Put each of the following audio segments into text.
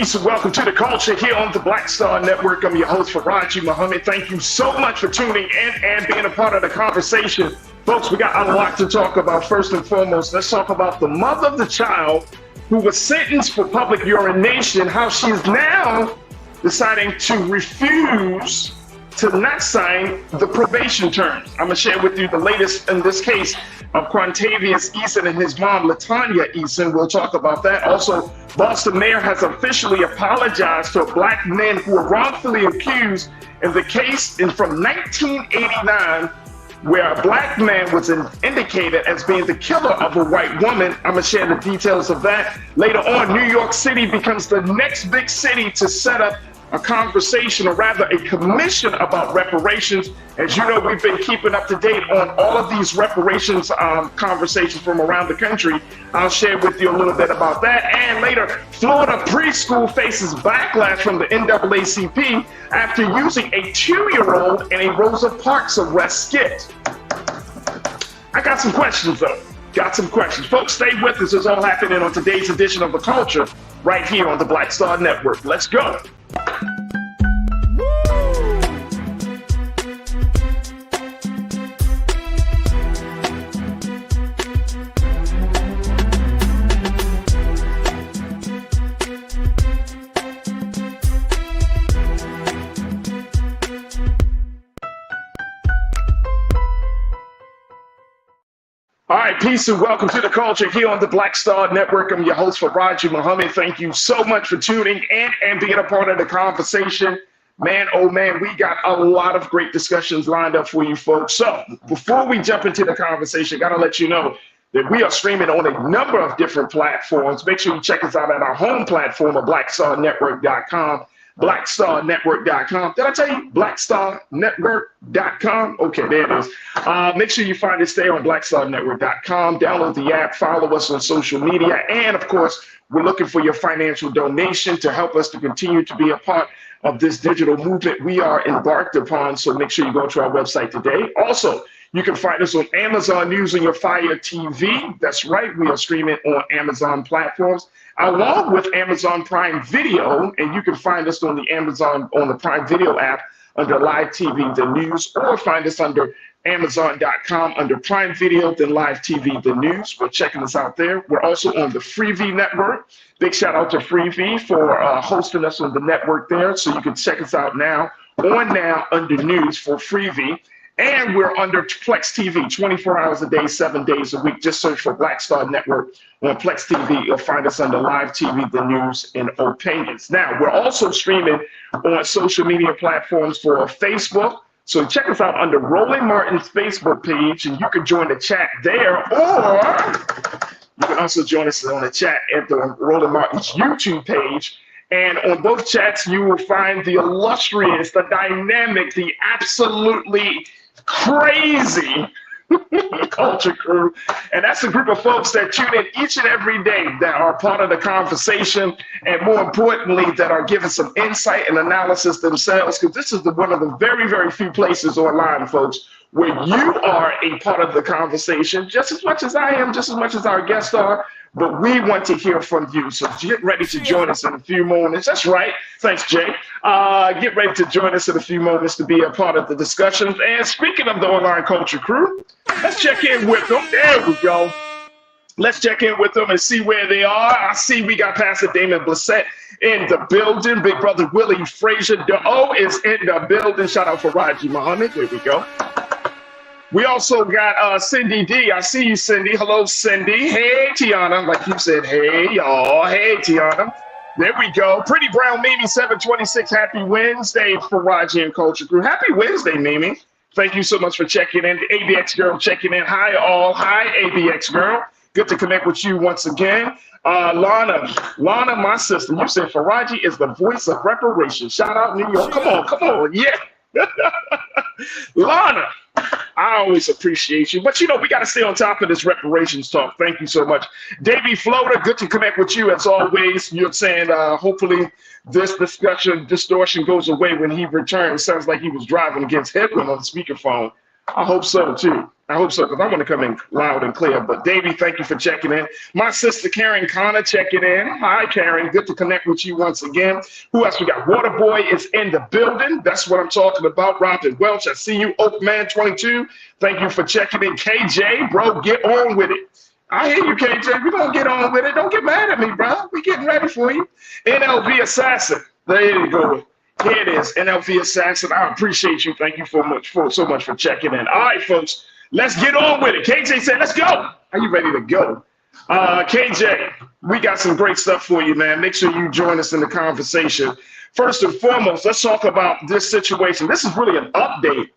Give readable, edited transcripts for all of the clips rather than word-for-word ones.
peace and welcome to the culture here on the Black Star Network. I'm your host, Farajii Muhammad. Thank you so much for tuning in and being a part of the conversation. Folks, we got a lot to talk about. First and foremost, let's talk about the mother of the child who was sentenced for public urination, how she's now deciding to refuse to not sign the probation terms. I'm gonna share with you the latest in this case of Quantavious Eason and his mom, Latanya Eason. We'll talk about that. Also, Boston mayor has officially apologized to black men who were wrongfully accused in the case from 1989, where a black man was indicated as being the killer of a white woman. I'm gonna share the details of that. Later on, New York City becomes the next big city to set up a conversation, or rather a commission about reparations. As you know, we've been keeping up to date on all of these reparations conversations from around the country. I'll share with you a little bit about that. And later, Florida preschool faces backlash from the NAACP after using a 2-year-old in a Rosa Parks arrest skit. I got some questions though. Got some questions. Folks, stay with us. It's all happening on today's edition of The Culture right here on the Black Star Network. Let's go. All right, peace and welcome to the culture here on the Black Star Network. I'm your host, Farajii Muhammad. Thank you so much for tuning in and being a part of the conversation. Man, oh man, we got a lot of great discussions lined up for you folks. So before we jump into the conversation, got to let you know that we are streaming on a number of different platforms. Make sure you check us out at our home platform of blackstarnetwork.com. blackstarnetwork.com. Did I tell you? blackstarnetwork.com. Okay, there it is. Make sure you find us there on blackstarnetwork.com. Download the app, follow us on social media, and of course, we're looking for your financial donation to help us to continue to be a part of this digital movement we are embarked upon. So make sure you go to our website today. Also, you can find us on Amazon News on your Fire TV. That's right, we are streaming on Amazon platforms, along with Amazon Prime Video, and you can find us on the Prime Video app under Live TV, the news, or find us under Amazon.com under Prime Video, then Live TV, the news. We're checking us out there. We're also on the Freevee network. Big shout out to Freevee for hosting us on the network there. So you can check us out now under news for Freevee. And we're under Plex TV, 24 hours a day, 7 days a week. Just search for Black Star Network on Plex TV. You'll find us under Live TV, the news, and opinions. Now, we're also streaming on social media platforms for Facebook. So check us out under Roland Martin's Facebook page, and you can join the chat there. Or you can also join us on the chat at the Roland Martin's YouTube page. And on both chats, you will find the illustrious, the dynamic, the absolutely crazy culture crew. And that's a group of folks that tune in each and every day, that are part of the conversation, and more importantly, that are giving some insight and analysis themselves, because this is one of the very, very few places online, folks, where you are a part of the conversation just as much as I am, just as much as our guests are. But we want to hear from you. So get ready to join us in a few moments. That's right. Thanks, Jay. Get ready to join us in a few moments to be a part of the discussions. And speaking of the online culture crew, let's check in with them. There we go. Let's check in with them and see where they are. I see we got Pastor Damon Blissett in the building. Big brother Willie Frazier DeO is in the building. Shout out for Farajii Muhammad. There we go. We also got Cindy D. I see you, Cindy. Hello, Cindy. Hey, Tiana. Like you said, hey, y'all. Hey, Tiana. There we go. Pretty Brown Mimi 726. Happy Wednesday, Farajii and Culture Crew. Happy Wednesday, Mimi. Thank you so much for checking in. The ABX Girl checking in. Hi, all. Hi, ABX Girl. Good to connect with you once again. Lana, my sister. You said Farajii is the voice of reparations. Shout out, New York. Come on. Yeah. Lana, I always appreciate you. But, you know, we got to stay on top of this reparations talk. Thank you so much. Davey Floater, good to connect with you as always. You're saying hopefully this distortion goes away when he returns. Sounds like he was driving against headwind on the speakerphone. I hope so too. I hope so, because I want to come in loud and clear. But Davey, thank you for checking in. My sister Karen Connor checking in. Hi, Karen. Good to connect with you once again. Who else we got? Waterboy is in the building. That's what I'm talking about. Robin Welch, I see you. Oakman22, thank you for checking in. KJ, bro, get on with it. I hear you, KJ. We're going to get on with it. Don't get mad at me, bro. We're getting ready for you. NLV Assassin. There you go. Here it is, NLV Assassin. I appreciate you. Thank you so much for checking in. All right, folks. Let's get on with it. KJ said, let's go. Are you ready to go? KJ, we got some great stuff for you, man. Make sure you join us in the conversation. First and foremost, let's talk about this situation. This is really an update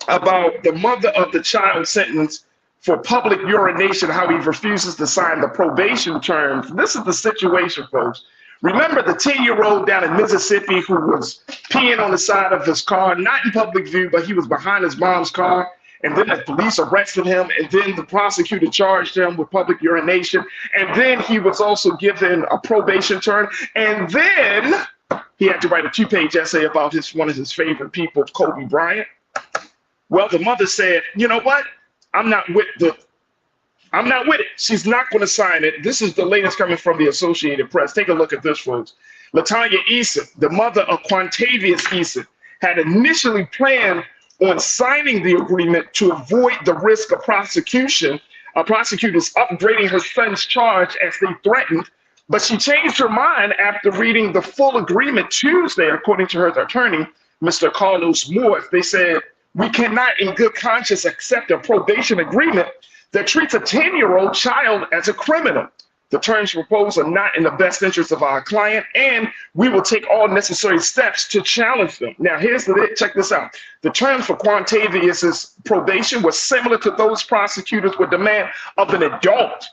about the mother of the child sentenced for public urination, how he refuses to sign the probation terms. This is the situation, folks. Remember the 10-year-old down in Mississippi who was peeing on the side of his car, not in public view, but he was behind his mom's car. And then the police arrested him, and then the prosecutor charged him with public urination. And then he was also given a probation term. And then he had to write a 2-page essay about one of his favorite people, Kobe Bryant. Well, the mother said, you know what? I'm not with it. She's not going to sign it. This is the latest coming from the Associated Press. Take a look at this, folks. Latanya Eason, the mother of Quantavious Eason, had initially planned on signing the agreement to avoid the risk of prosecution, prosecutors upgrading her son's charge as they threatened, but she changed her mind after reading the full agreement Tuesday, according to her attorney, Mr. Carlos Moore. They said, we cannot in good conscience accept a probation agreement that treats a 10-year-old child as a criminal. The terms proposed are not in the best interest of our client, and we will take all necessary steps to challenge them. Now, check this out. The terms for Quantavious's probation were similar to those prosecutors would demand of an adult,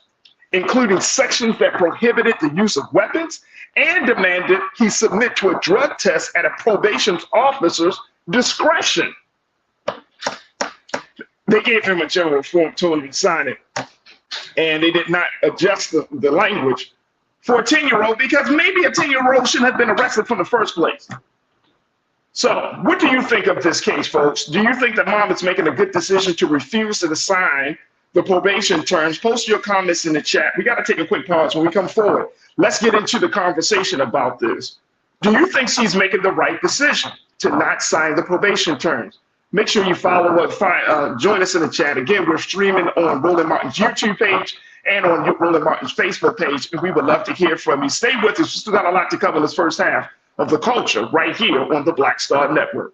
including sections that prohibited the use of weapons and demanded he submit to a drug test at a probation officer's discretion. They gave him a general form, told him to sign it. And they did not adjust the language for a 10-year-old because maybe a 10-year-old shouldn't have been arrested from the first place. So what do you think of this case, folks? Do you think that mom is making a good decision to refuse to sign the probation terms? Post your comments in the chat. We got to take a quick pause when we come forward. Let's get into the conversation about this. Do you think she's making the right decision to not sign the probation terms? Make sure you follow us, join us in the chat. Again, we're streaming on Roland Martin's YouTube page and on Roland Martin's Facebook page, and we would love to hear from you. Stay with us. We still got a lot to cover in this first half of The Culture right here on the Black Star Network.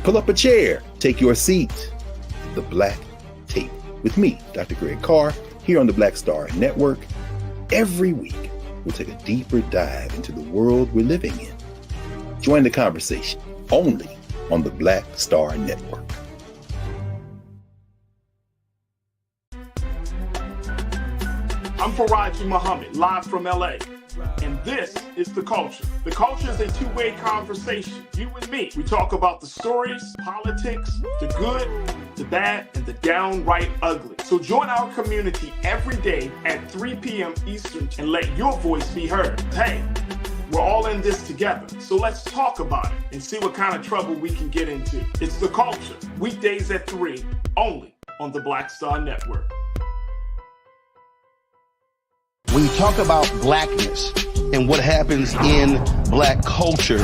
Pull up a chair, take your seat. The Black Tape with me, Dr. Greg Carr, here on the Black Star Network. Every week, we'll take a deeper dive into the world we're living in. Join the conversation only on the Black Star Network. I'm Farajii Muhammad, live from LA. And this is The Culture. The Culture is a two-way conversation. You and me. We talk about the stories, politics, the good, the bad, and the downright ugly. So join our community every day at 3 p.m. Eastern and let your voice be heard. Hey, we're all in this together. So let's talk about it and see what kind of trouble we can get into. It's The Culture. Weekdays at 3, only on the Black Star Network. When you talk about blackness and what happens in black culture,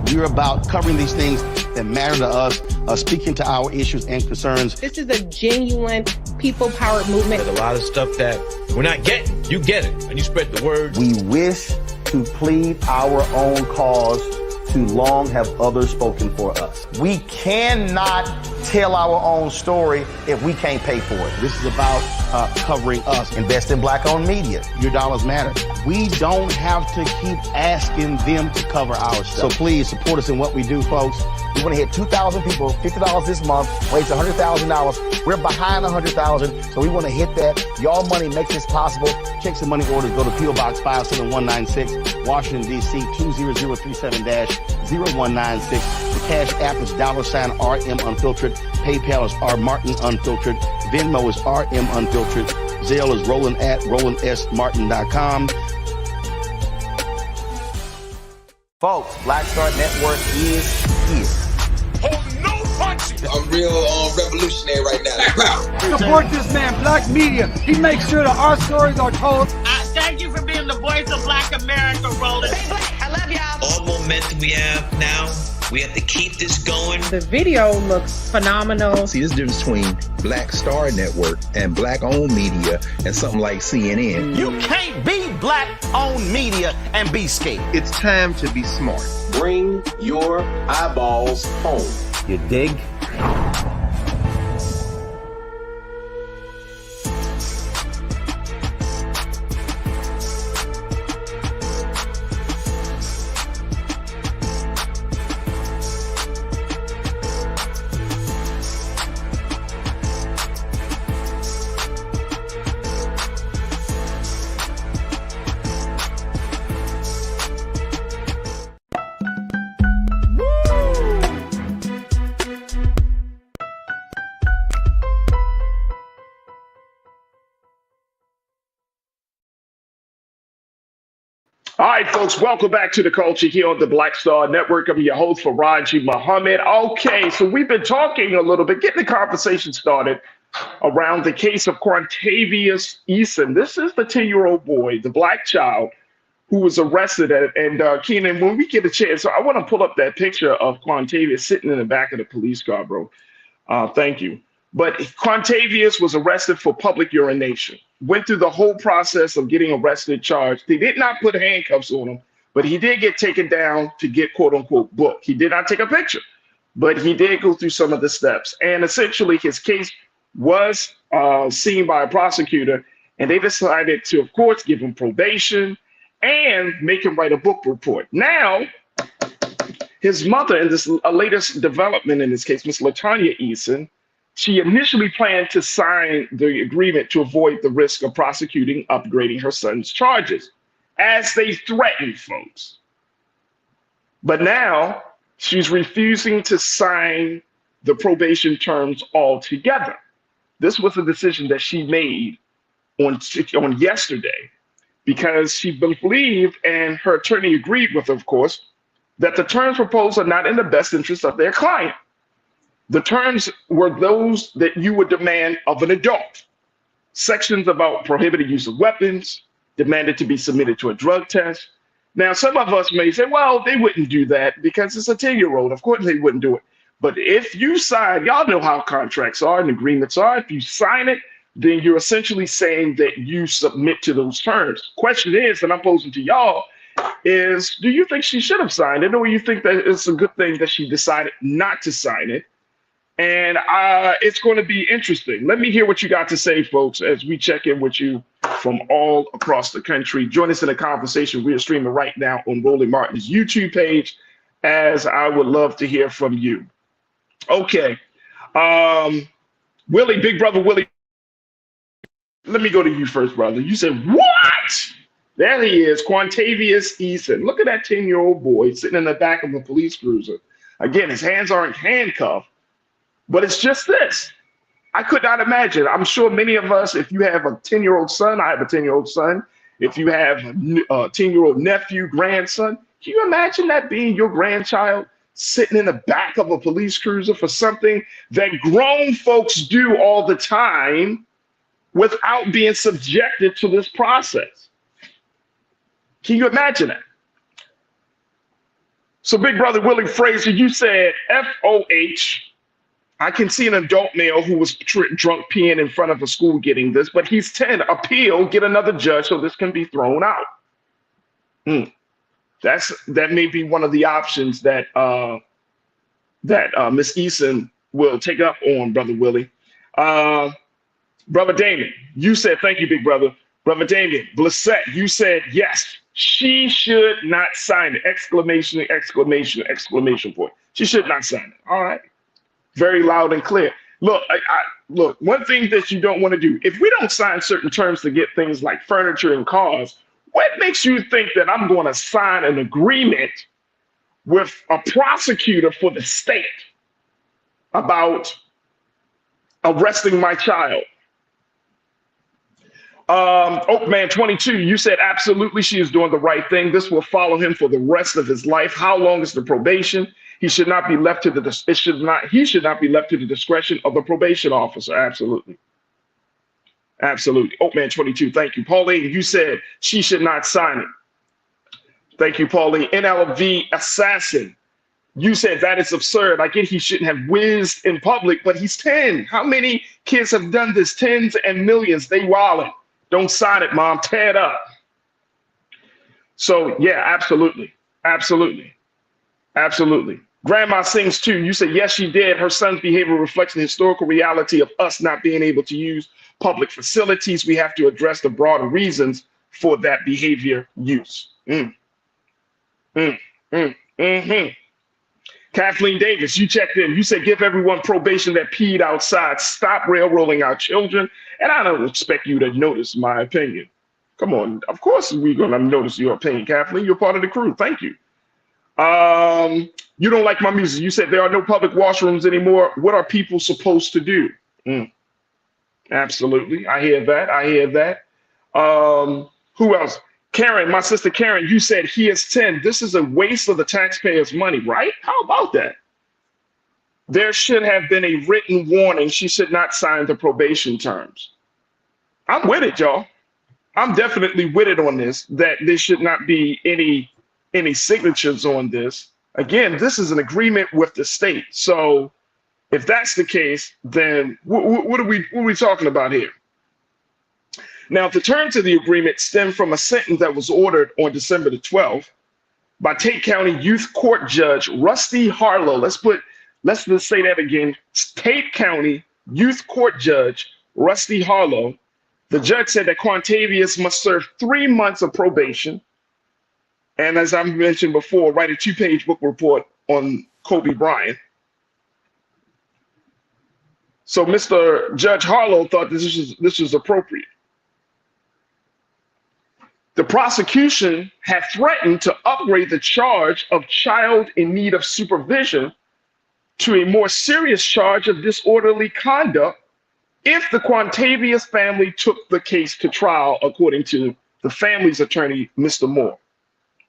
we're about covering these things that matter to us, speaking to our issues and concerns. This is a genuine people-powered movement. There's a lot of stuff that we're not getting. You get it, and you spread the word. We wish to plead our own cause. Too long have others spoken for us. We cannot tell our own story if we can't pay for it. This is about covering us. Invest in black-owned media. Your dollars matter. We don't have to keep asking them to cover our stuff. So please support us in what we do, folks. We want to hit 2,000 people, $50 this month, raise $100,000. We're behind $100,000, so we want to hit that. Y'all money makes this possible. Check some money orders. Go to P.O. Box 57196, Washington, D.C. 20037-0196. Cash App is $RM Unfiltered. PayPal is R Martin Unfiltered. Venmo is RM Unfiltered. Zelle is Roland at RolandSMartin.com. Folks, Black Star Network is here. Oh, no punches. I'm real revolutionary right now. Support this man, Black Media. He makes sure that our stories are told. Thank you for being the voice of Black America, Roland. Stay black. I love y'all. All momentum we have now, we have to keep this going. The video looks phenomenal. See, this difference between Black Star Network and Black-owned media and something like CNN. You can't be Black-owned media and be scared. It's time to be smart. Bring your eyeballs home. You dig? All right, folks, welcome back to the culture here on the Black Star Network. I'm your host, Farajii Muhammad. Okay, so we've been talking a little bit, getting the conversation started around the case of Quantavious Eason. This is the 10-year-old boy, the black child, who was arrested. And Keenan, when we get a chance, so I want to pull up that picture of Quantavious sitting in the back of the police car, bro. Thank you. But Quantavious was arrested for public urination. Went through the whole process of getting arrested, charged. They did not put handcuffs on him, but he did get taken down to get quote unquote booked. He did not take a picture, but he did go through some of the steps. And essentially his case was seen by a prosecutor, and they decided to, of course, give him probation and make him write a book report. Now, his mother, in this latest development in this case, Miss LaTanya Eason, she initially planned to sign the agreement to avoid the risk of prosecuting upgrading her son's charges, as they threatened folks. But now she's refusing to sign the probation terms altogether. This was a decision that she made on yesterday because she believed, and her attorney agreed with her, of course, that the terms proposed are not in the best interest of their client. The terms were those that you would demand of an adult. Sections about prohibited use of weapons, demanded to be submitted to a drug test. Now, some of us may say, well, they wouldn't do that because it's a 10-year-old. Of course, they wouldn't do it. But if you sign, y'all know how contracts are and agreements are. If you sign it, then you're essentially saying that you submit to those terms. Question is, and I'm posing to y'all, is do you think she should have signed it, or you think that it's a good thing that she decided not to sign it? And it's going to be interesting. Let me hear what you got to say, folks, as we check in with you from all across the country. Join us in the conversation. We are streaming right now on Roland Martin's YouTube page, as I would love to hear from you. Okay. Willie, big brother Willie, let me go to you first, brother. You said, what? There he is, Quantavious Eason. Look at that 10-year-old boy sitting in the back of a police cruiser. Again, his hands aren't handcuffed. But it's just this. I could not imagine. I'm sure many of us, if you have a 10-year-old son, I have a 10-year-old son. If you have a 10-year-old nephew, grandson, can you imagine that being your grandchild sitting in the back of a police cruiser for something that grown folks do all the time without being subjected to this process? Can you imagine that? So, big brother Willie Frazier, you said FOH. I can see an adult male who was drunk peeing in front of a school getting this, but he's 10. Appeal, get another judge so this can be thrown out. That may be one of the options that Miss Eason will take up on, brother Willie. Brother Damien, you said, thank you, big brother. Brother Damien, Blissett, you said, yes, she should not sign it. Exclamation, exclamation, exclamation point. She should not sign it. All right. Very loud and clear. Look, look, one thing that you don't want to do, if we don't sign certain terms to get things like furniture and cars, what makes you think that I'm going to sign an agreement with a prosecutor for the state about arresting my child. Oakman 22, you said absolutely she is doing the right thing. This will follow him for the rest of his life. How long is the probation? He should not be left to the he should not be left to the discretion of the probation officer. Absolutely. Absolutely. Oakman 22, thank you. Pauline, you said she should not sign it. Thank you, Pauline. NLV assassin. You said that is absurd. I get he shouldn't have whizzed in public, but he's 10. How many kids have done this? Tens and millions. They wildin'. Don't sign it, mom. Tear it up. So yeah, absolutely. Absolutely. Absolutely. Grandma sings too. You said, yes, she did. Her son's behavior reflects the historical reality of us not being able to use public facilities. We have to address the broader reasons for that behavior use. Kathleen Davis, you checked in. You said, give everyone probation that peed outside. Stop railroading our children. And I don't expect you to notice my opinion. Come on. Of course we're going to notice your opinion, Kathleen. You're part of the crew. Thank you. You don't like my music. You said there are no public washrooms anymore. What are people supposed to do? Absolutely. I hear that. I hear that. Who else? Karen, my sister Karen, you said he is 10. This is a waste of the taxpayers' money, right? How about that? There should have been a written warning. She should not sign the probation terms. I'm with it, y'all. I'm definitely with it on this, that there should not be any signatures on this. Again, this is an agreement with the state. So if that's the case, then what are we talking about here? Now, the terms of the agreement stem from a sentence that was ordered on December the 12th by Tate County Youth Court Judge Rusty Harlow. Let's just say that again. Tate County Youth Court Judge Rusty Harlow. The judge said that Quantavious must serve 3 months of probation. And as I mentioned before, write a 2-page book report on Kobe Bryant. So Mr. Judge Harlow thought this was appropriate. The prosecution had threatened to upgrade the charge of child in need of supervision to a more serious charge of disorderly conduct if the Quantavious family took the case to trial, according to the family's attorney, Mr. Moore.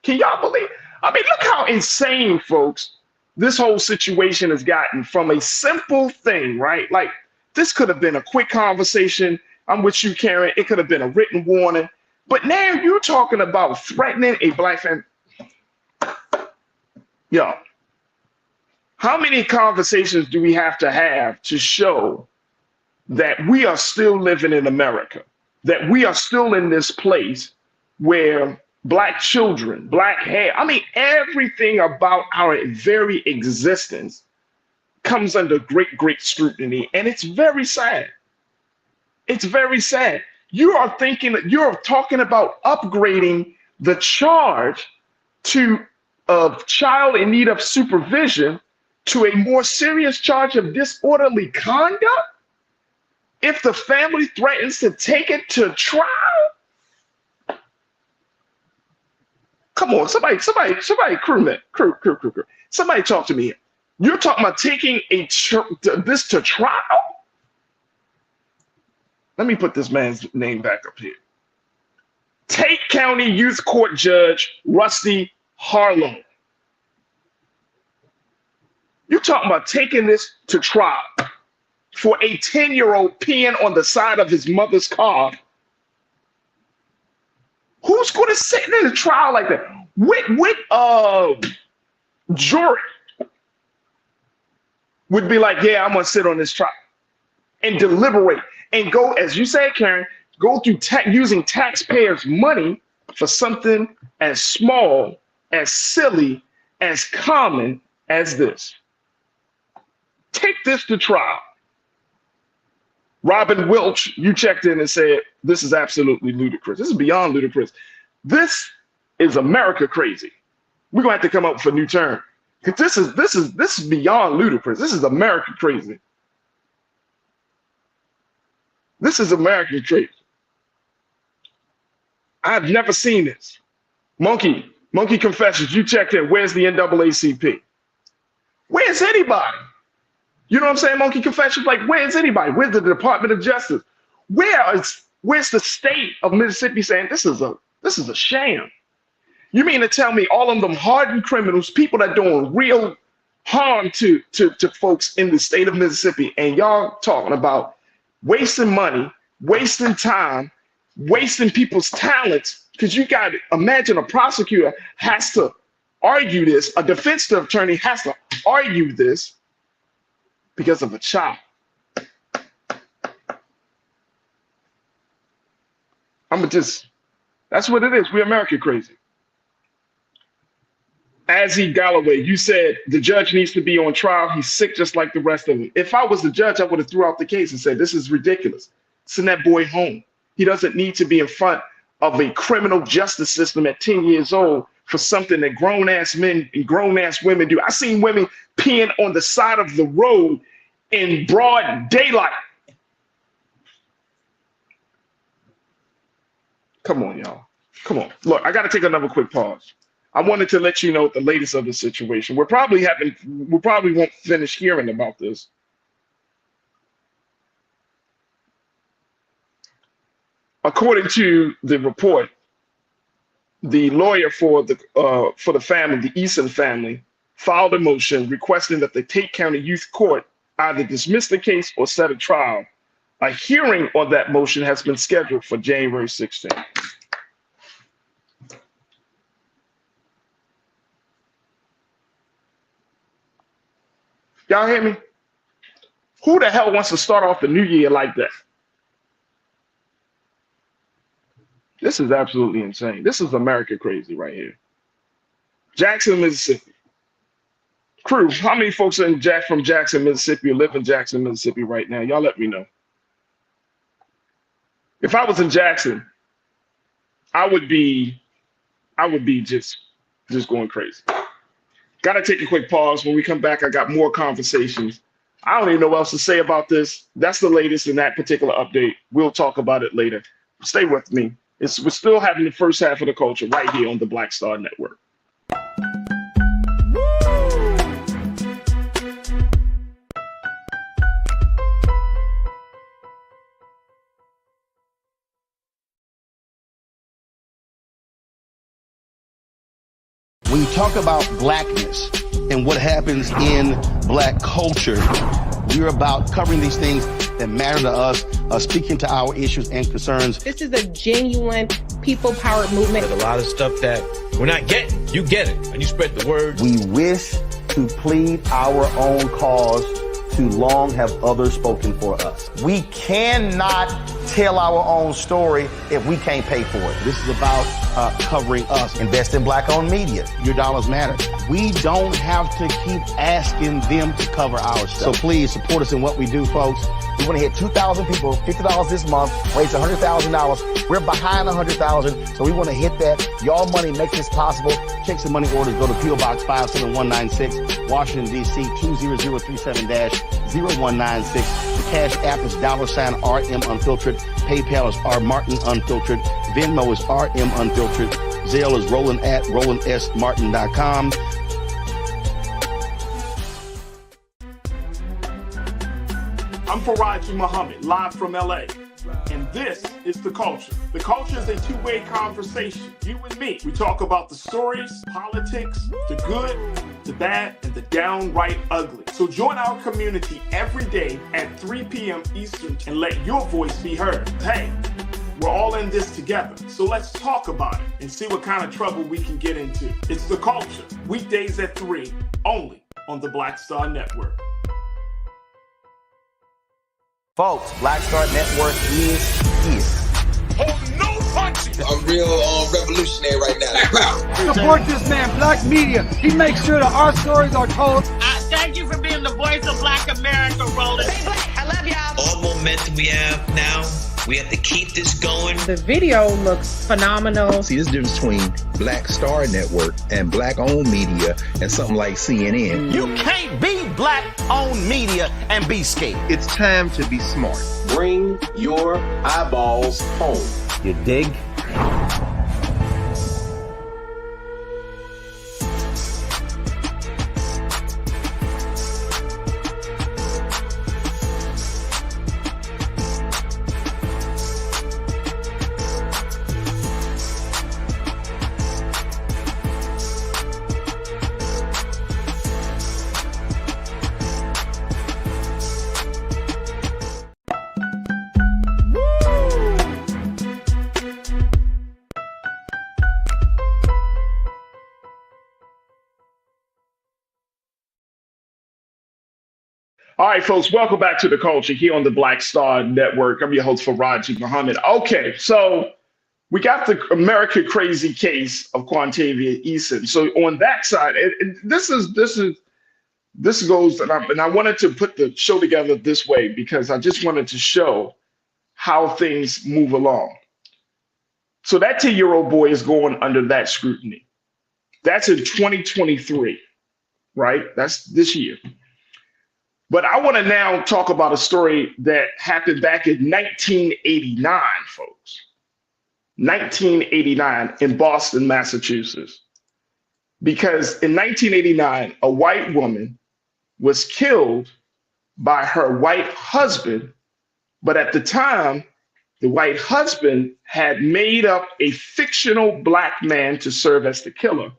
Can y'all believe? I mean, look how insane, folks, this whole situation has gotten from a simple thing, right? Like, this could have been a quick conversation. I'm with you, Karen. It could have been a written warning. But now you're talking about threatening a black family. Yo, how many conversations do we have to show that we are still living in America, that we are still in this place where Black children, Black hair, I mean, everything about our very existence comes under great, great scrutiny. And it's very sad. It's very sad. You're talking about upgrading the charge of child in need of supervision to a more serious charge of disorderly conduct if the family threatens to take it to trial. Come on, somebody, crewman, crew. Somebody talk to me. You're talking about taking this to trial? Let me put this man's name back up here. Tate County Youth Court Judge Rusty Harlow. You're talking about taking this to trial for a 10-year-old peeing on the side of his mother's car. Who's going to sit in a trial like that? What jury would be like, yeah, I'm going to sit on this trial and deliberate and go, as you said, Karen, go through using taxpayers' money for something as small, as silly, as common as this? Take this to trial. Robin Welch, you checked in and said, this is absolutely ludicrous. This is beyond ludicrous. This is America crazy. We're going to have to come up with a new term. Because this is beyond ludicrous. This is America crazy. This is American crazy. I've never seen this. Monkey Monkey Confessions, you checked in. Where's the NAACP? Where's anybody? You know what I'm saying, Monkey Confessions? Like, where's anybody? Where's the Department of Justice? Where's the state of Mississippi saying this is a sham? You mean to tell me all of them hardened criminals, people that doing real harm to folks in the state of Mississippi, and y'all talking about wasting money, wasting time, wasting people's talents? Because you got to imagine a prosecutor has to argue this, a defense attorney has to argue this because of a child. That's what it is. We're American crazy. Azzy Galloway, you said the judge needs to be on trial. He's sick just like the rest of them. If I was the judge, I would have threw out the case and said, this is ridiculous. Send that boy home. He doesn't need to be in front of a criminal justice system at 10 years old for something that grown-ass men and grown-ass women do. I seen women peeing on the side of the road in broad daylight. Come on, y'all. Come on. Look, I got to take another quick pause. I wanted to let you know the latest of the situation. We probably won't finish hearing about this. According to the report, the lawyer for the family, the Eason family, filed a motion requesting that the Tate County Youth Court either dismiss the case or set a trial. A hearing on that motion has been scheduled for January 16th. Y'all hear me? Who the hell wants to start off the new year like that? This is absolutely insane. This is America crazy right here. Jackson, Mississippi. Crew, how many folks are from Jackson, Mississippi, or live in Jackson, Mississippi right now? Y'all let me know. If I was in Jackson, I would be just going crazy. Got to take a quick pause. When we come back, I got more conversations. I don't even know what else to say about this. That's the latest in that particular update. We'll talk about it later. Stay with me. We're still having the first half of the culture right here on the Black Star Network. When you talk about blackness and what happens in black culture, we're about covering these things that matter to us, speaking to our issues and concerns. This is a genuine people-powered movement. There's a lot of stuff that we're not getting. You get it, and you spread the word. We wish to plead our own cause. Too long have others spoken for us. We cannot tell our own story if we can't pay for it. This is about covering us. Invest in black-owned media. Your dollars matter. We don't have to keep asking them to cover our stuff. So please support us in what we do, folks. We want to hit 2,000 people, $50 this month, raise $100,000. We're behind 100,000, so we want to hit that. Y'all money makes this possible. Checks and money orders go to P.O. Box 57196, Washington, D.C. 20037-0196. The Cash App is $RM Unfiltered. PayPal is R Martin Unfiltered. Venmo is RM Unfiltered. Zelle is Roland at RolandSMartin.com. I'm Farajii Muhammad, live from LA. And this is The Culture. The Culture is a two-way conversation. You and me. We talk about the stories, politics, the good, the bad, and the downright ugly. So join our community every day at 3 p.m. Eastern and let your voice be heard. Hey, we're all in this together. So let's talk about it and see what kind of trouble we can get into. It's The Culture. Weekdays at 3, only on the Black Star Network. Folks, Black Star Network is here. Oh, no punches! I'm real revolutionary right now. Support this man, Black Media. He makes sure that our stories are told. Thank you for being the voice of Black America, Roland. Stay black. I love y'all. All momentum we have now, we have to keep this going. The video looks phenomenal. See, this difference between Black Star Network and black-owned media and something like CNN. You can't be black-owned media and be scared. It's time to be smart. Bring your eyeballs home. You dig? All right, folks, welcome back to The Culture here on the Black Star Network. I'm your host, Farajii Muhammad. Okay, so we got the America crazy case of Quantavia Eason. So on that side, this goes, and I wanted to put the show together this way because I just wanted to show how things move along. So that 10-year-old boy is going under that scrutiny. That's in 2023, right? That's this year. But I want to now talk about a story that happened back in 1989, folks. 1989 in Boston, Massachusetts. Because in 1989, a white woman was killed by her white husband. But at the time, the white husband had made up a fictional black man to serve as the killer,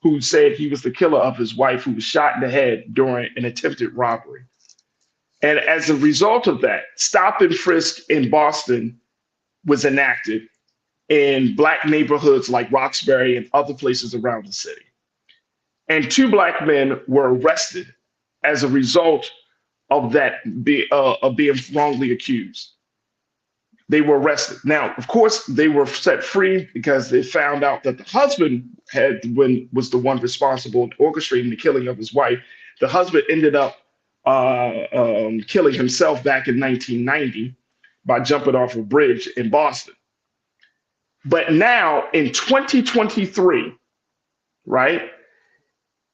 who said he was the killer of his wife, who was shot in the head during an attempted robbery. And as a result of that, stop and frisk in Boston was enacted in black neighborhoods like Roxbury and other places around the city. And 2 black men were arrested as a result of that of being wrongly accused. They were arrested. Now, of course, they were set free because they found out that the husband was the one responsible for orchestrating the killing of his wife. The husband ended up killing himself back in 1990 by jumping off a bridge in Boston. But now in 2023, right,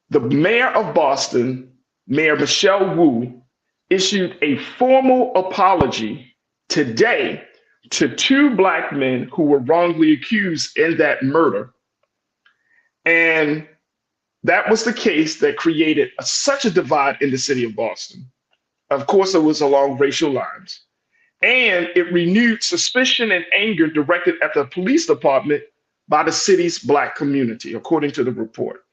the mayor of Boston, Mayor Michelle Wu, issued a formal apology today to 2 black men who were wrongly accused in that murder. And that was the case that created such a divide in the city of Boston. Of course, it was along racial lines. And it renewed suspicion and anger directed at the police department by the city's black community, according to the report.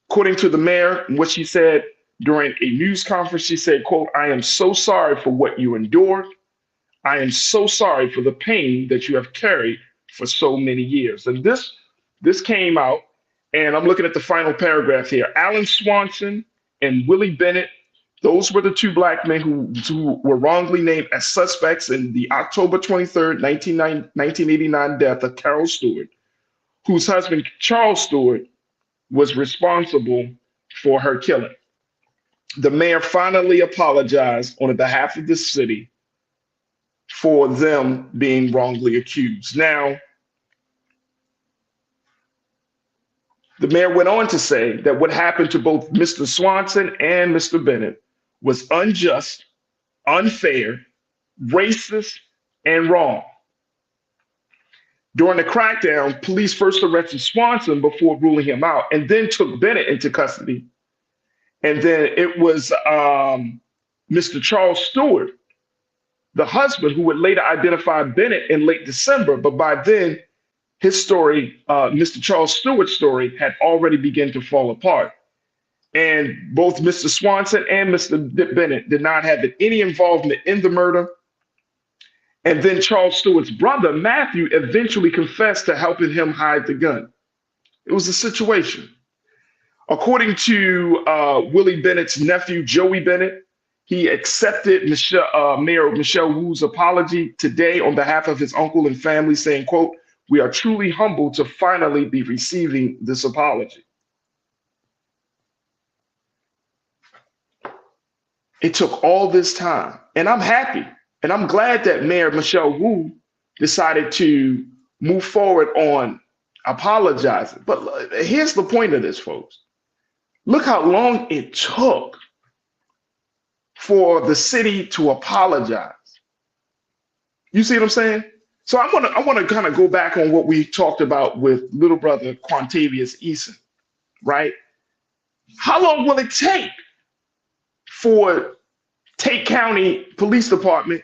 According to the mayor, what she said during a news conference, she said, quote, "I am so sorry for what you endured. I am so sorry for the pain that you have carried for so many years." And this came out, and I'm looking at the final paragraph here. Alan Swanson and Willie Bennett, those were the 2 black men who were wrongly named as suspects in the October 23rd, 1989 death of Carol Stewart, whose husband, Charles Stewart, was responsible for her killing. The mayor finally apologized on behalf of the city for them being wrongly accused. Now, the mayor went on to say that what happened to both Mr. Swanson and Mr. Bennett was unjust, unfair, racist, and wrong. During the crackdown, police first arrested Swanson before ruling him out, and then took Bennett into custody. And then it was Mr. Charles Stewart, the husband, who would later identify Bennett in late December. But by then, his story, Mr. Charles Stewart's story, had already begun to fall apart. And both Mr. Swanson and Mr. Bennett did not have any involvement in the murder. And then Charles Stewart's brother, Matthew, eventually confessed to helping him hide the gun. It was a situation. According to Willie Bennett's nephew, Joey Bennett, he accepted Mayor Michelle Wu's apology today on behalf of his uncle and family, saying, quote, "We are truly humbled to finally be receiving this apology." It took all this time, and I'm happy, and I'm glad that Mayor Michelle Wu decided to move forward on apologizing. But here's the point of this, folks. Look how long it took for the city to apologize. You see what I'm saying? So I want to kind of go back on what we talked about with little brother Quantavious Eason, right? How long will it take for Tate County Police Department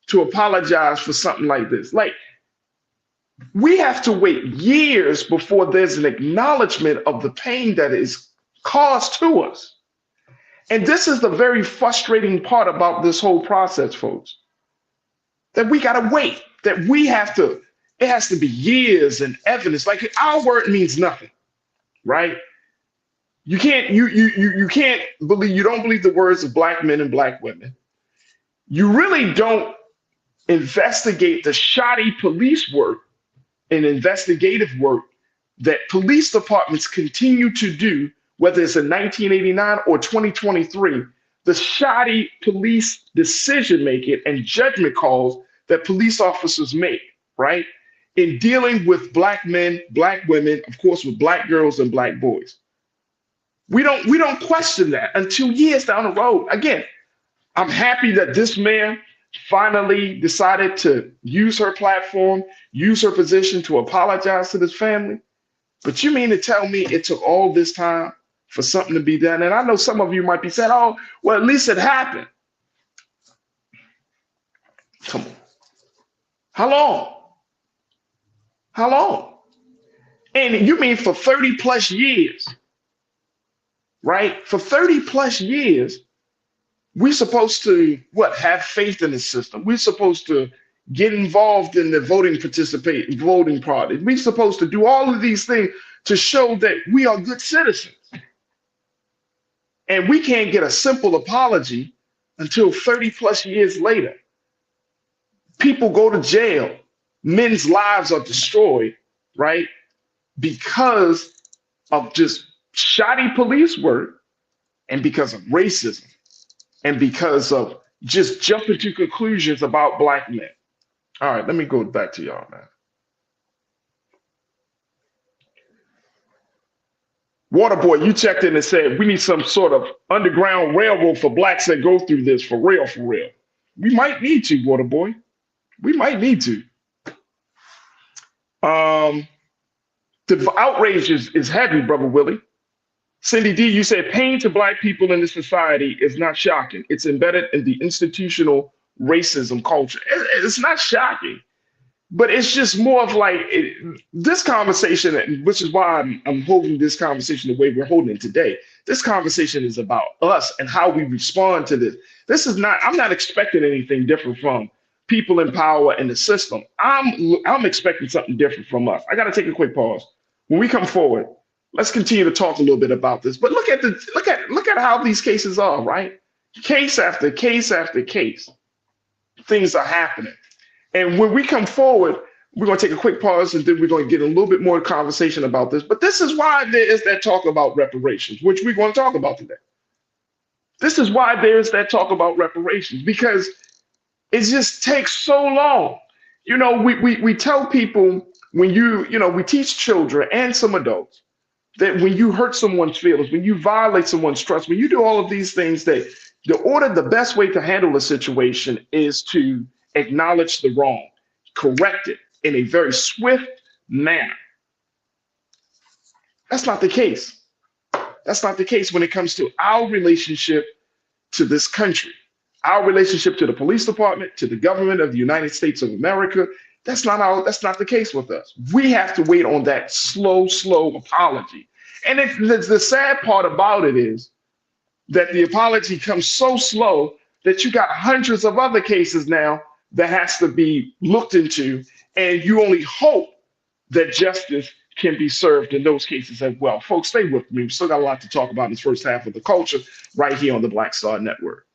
to apologize for something like this? Like, we have to wait years before there's an acknowledgement of the pain that is caused to us. And this is the very frustrating part about this whole process, folks, that we got to wait, that we have to, it has to be years and evidence. Like, our word means nothing, right? You can't believe, you don't believe the words of black men and black women. you really don't investigate the shoddy police work and investigative work that police departments continue to do, whether it's in 1989 or 2023, the shoddy police decision making and judgment calls that police officers make, right? In dealing with Black men, Black women, of course, with Black girls and Black boys. We don't question that until years down the road. Again, I'm happy that this mayor finally decided to use her platform, use her position to apologize to this family. But you mean to tell me it took all this time for something to be done? And I know some of you might be saying, oh, well, at least it happened. Come on. How long? How long? And you mean for 30 plus years, right? For 30 plus years, we're supposed to, have faith in the system. We're supposed to get involved in the voting party. We're supposed to do all of these things to show that we are good citizens. And we can't get a simple apology until 30 plus years later. People go to jail. Men's lives are destroyed, right? Because of just shoddy police work and because of racism and because of just jumping to conclusions about Black men. All right, let me go back to y'all, man. Waterboy, you checked in and said we need some sort of underground railroad for Blacks that go through this for real, for real. We might need to, Waterboy. We might need to. The outrage is heavy, Brother Willie. Cindy D, you said pain to Black people in this society is not shocking. It's embedded in the institutional racism culture. It's not shocking, but it's just more of like this conversation, which is why I'm holding this conversation the way we're holding it today. This conversation is about us and how we respond to this. I'm not expecting anything different from people in power and the system. I'm expecting something different from us. I got to take a quick pause. When we come forward, let's continue to talk a little bit about this. But look at how these cases are, right? Case after case after case, things are happening. And when we come forward, we're going to take a quick pause and then we're going to get a little bit more conversation about this. But this is why there is that talk about reparations, which we're going to talk about today. This is why there's that talk about reparations, because it just takes so long. You know, we tell people when we teach children and some adults that when you hurt someone's feelings, when you violate someone's trust, when you do all of these things, that the best way to handle a situation is to acknowledge the wrong, correct it in a very swift manner. That's not the case. That's not the case when it comes to our relationship to this country, our relationship to the police department, to the government of the United States of America. That's not the case with us. We have to wait on that slow apology. And the sad part about it is that the apology comes so slow that you got hundreds of other cases now that has to be looked into, and you only hope that justice can be served in those cases as well. Folks, stay with me. We've still got a lot to talk about in this first half of the culture right here on the Black Star Network.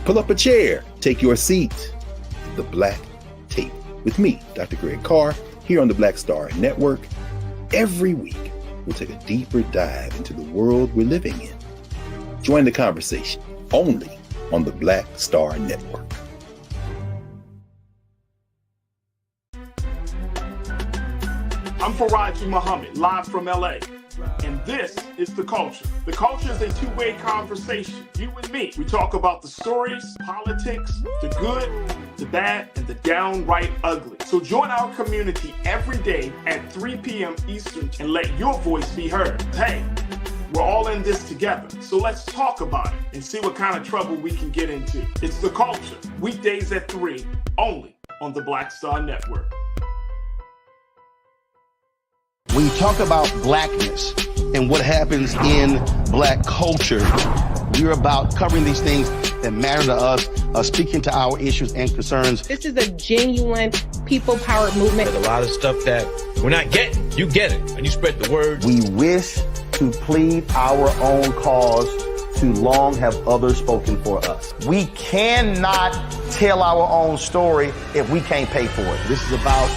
Pull up a chair, take your seat. The Black Tape with me, Dr. Greg Carr, here on the Black Star Network. Every week, we'll take a deeper dive into the world we're living in. Join the conversation only on the Black Star Network. I'm Farajii Muhammad, live from LA. And this is The Culture. The Culture is a two-way conversation. You and me. We talk about the stories, politics, the good, the bad, and the downright ugly. So join our community every day at 3 p.m. Eastern and let your voice be heard. Hey, we're all in this together. So let's talk about it and see what kind of trouble we can get into. It's The Culture, weekdays at 3, only on the Black Star Network. When you talk about blackness and what happens in Black culture, we're about covering these things that matter to us speaking to our issues and concerns. This is a genuine people-powered movement. There's a lot of stuff that we're not getting. You get it, and you spread the word. We wish to plead our own cause. Too long have others spoken for us. We cannot tell our own story if we can't pay for it. This is about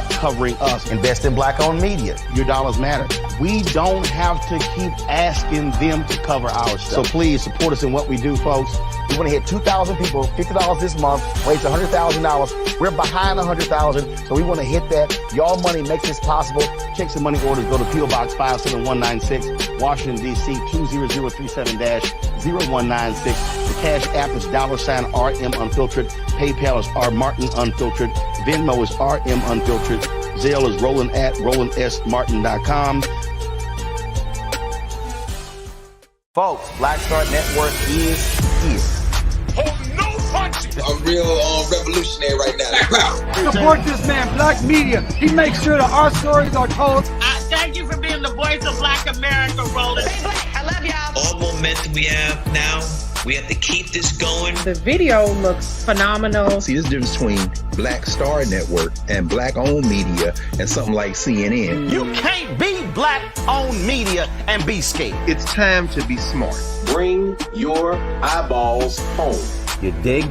covering us. Invest in black-owned media. Your dollars matter. We don't have to keep asking them to cover our stuff. So please support us in what we do, folks. We want to hit 2,000 people, $50 this month, raise $100,000. We're behind 100,000, so we want to hit that. Y'all money makes this possible. Checks and money orders go to P.O. Box 57196, Washington, D.C. 20037-0196. The Cash App is $RM Unfiltered. PayPal is R Martin Unfiltered. Venmo is RM Unfiltered. Zelle is Roland at RolandSMartin.com. Folks, Black Star Network is here. Oh, no punches! I'm real revolutionary right now. Support this man, Black Media. He makes sure that our stories are told. Thank you for being the voice of Black America, Roland. I love y'all. All momentum we have now, we have to keep this going. The video looks phenomenal. See, there's a difference between Black Star Network and black-owned media and something like CNN. You can't be black-owned media and be scared. It's time to be smart. Bring your eyeballs home. You dig?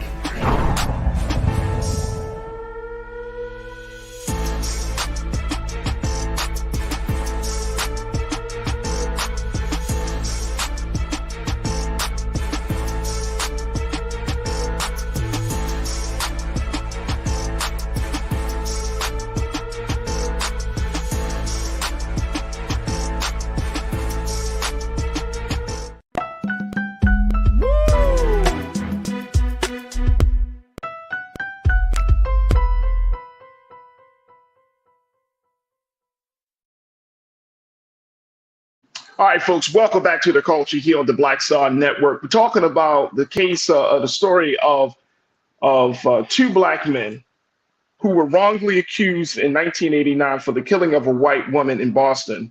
All right, folks, welcome back to The Culture here on the Black Star Network. We're talking about the case, the story of two black men who were wrongly accused in 1989 for the killing of a white woman in Boston.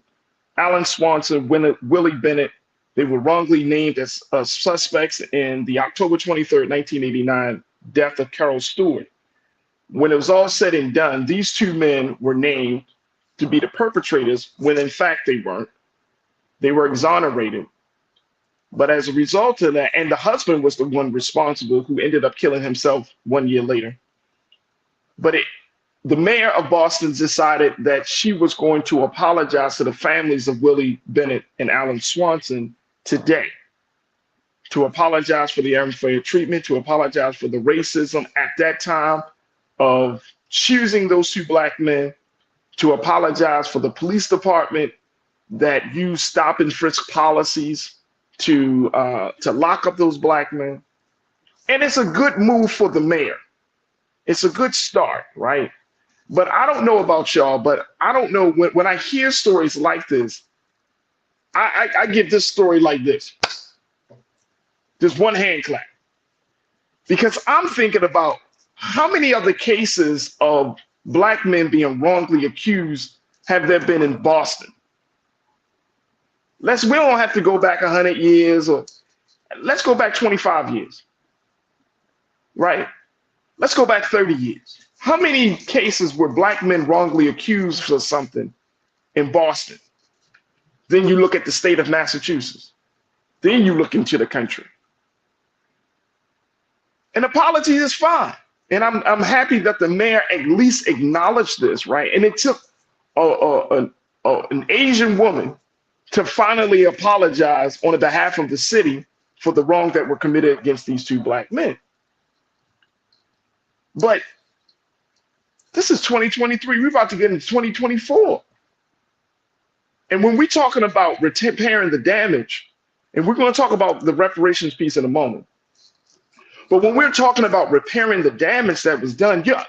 Alan Swanson, Willie Bennett, they were wrongly named as suspects in the October 23rd, 1989 death of Carol Stewart. When it was all said and done, these two men were named to be the perpetrators when in fact they weren't. They were exonerated. But as a result of that, and the husband was the one responsible who ended up killing himself 1 year later. But the mayor of Boston decided that she was going to apologize to the families of Willie Bennett and Alan Swanson today, to apologize for the unfair treatment, to apologize for the racism at that time of choosing those two black men, to apologize for the police department that used stop and frisk policies to lock up those black men. And it's a good move for the mayor. It's a good start, right? But I don't know about y'all, but I don't know when I hear stories like this, I give this story like this. Just one hand clap. Because I'm thinking about how many other cases of black men being wrongly accused have there been in Boston? We don't have to go back 100 years, or let's go back 25 years, right? Let's go back 30 years. How many cases were black men wrongly accused for something in Boston? Then you look at the state of Massachusetts. Then you look into the country. An apology is fine. And I'm happy that the mayor at least acknowledged this, right? And it took an Asian woman to finally apologize on behalf of the city for the wrong that were committed against these two black men. But this is 2023. We're about to get into 2024. And when we're talking about repairing the damage, and we're going to talk about the reparations piece in a moment, but when we're talking about repairing the damage that was done, yeah,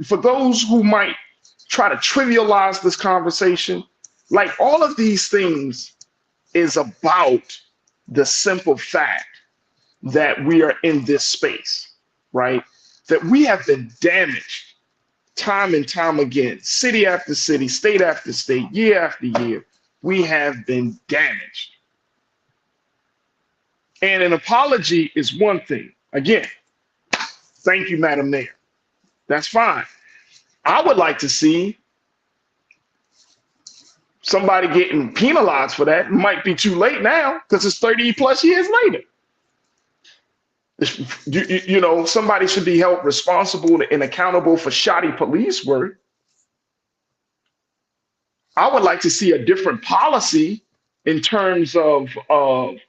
for those who might try to trivialize this conversation, like all of these things is about the simple fact that we are in this space, right? That we have been damaged time and time again, city after city, state after state, year after year. We have been damaged. And an apology is one thing. Again, Thank you, Madam Mayor. That's fine. I would like to see somebody getting penalized for that. It might be too late now because it's 30 plus years later. You know, somebody should be held responsible and accountable for shoddy police work. I would like to see a different policy in terms of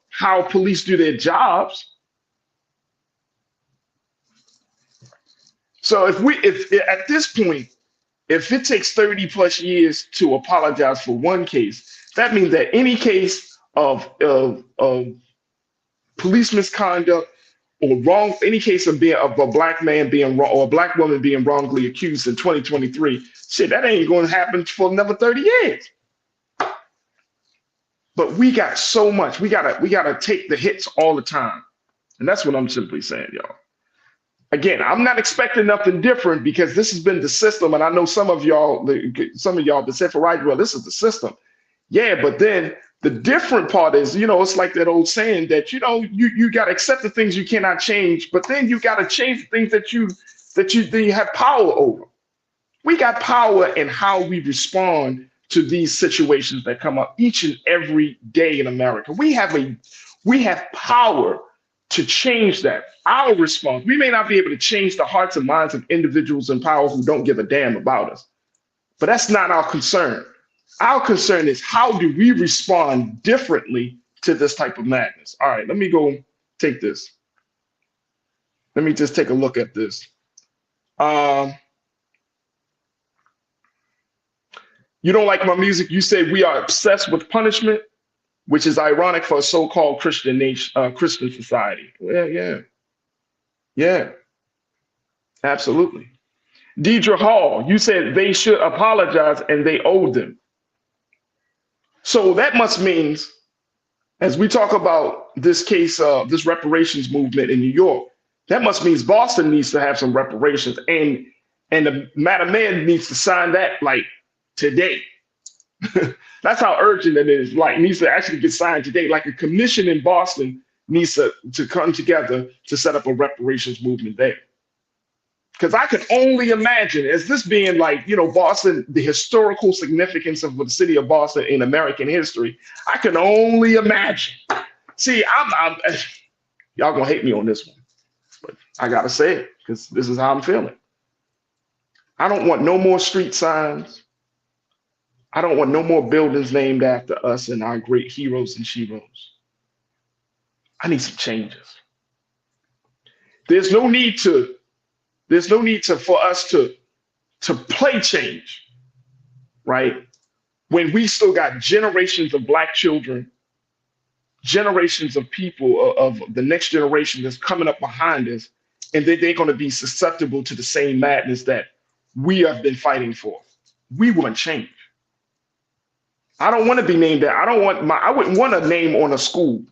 how police do their jobs. So if at this point, if it takes 30 plus years to apologize for one case, that means that any case of police misconduct or any case of a black man being wrong or a black woman being wrongly accused in 2023, shit, that ain't going to happen for another 30 years. But we got so much. We gotta take the hits all the time, and that's what I'm simply saying, y'all. Again, I'm not expecting nothing different because this has been the system, and I know some of y'all that said Farajii, well, this is the system. Yeah, but then the different part is, you know, it's like that old saying that, you know, you got to accept the things you cannot change, but then you got to change the things that you have power over. We got power in how we respond to these situations that come up each and every day in America. We have power to change that. Our response, we may not be able to change the hearts and minds of individuals in power who don't give a damn about us, but that's not our concern. Our concern is how do we respond differently to this type of madness? All right, let me go take this. Let me just take a look at this. You don't like my music? You say we are obsessed with punishment, which is ironic for a so-called Christian nation, Christian society. Yeah, absolutely. Deidre Hall, you said they should apologize and they owe them. So that must mean, as we talk about this case, this reparations movement in New York, that must mean Boston needs to have some reparations, and the Madam Mayor needs to sign that like today. That's how urgent it is. Like, needs to actually get signed today. Like a commission in Boston needs to come together to set up a reparations movement there. Because I can only imagine, as this being like, you know, Boston, the historical significance of the city of Boston in American history, I can only imagine. See, y'all gonna hate me on this one, but I gotta say it because this is how I'm feeling. I don't want no more street signs. I don't want no more buildings named after us and our great heroes and sheroes. I need some changes. There's no need for us to play change, right? When we still got generations of Black children, generations of people of the next generation that's coming up behind us, and they're going to be susceptible to the same madness that we have been fighting for. We want change. I don't want to be named that. I wouldn't want a name on a school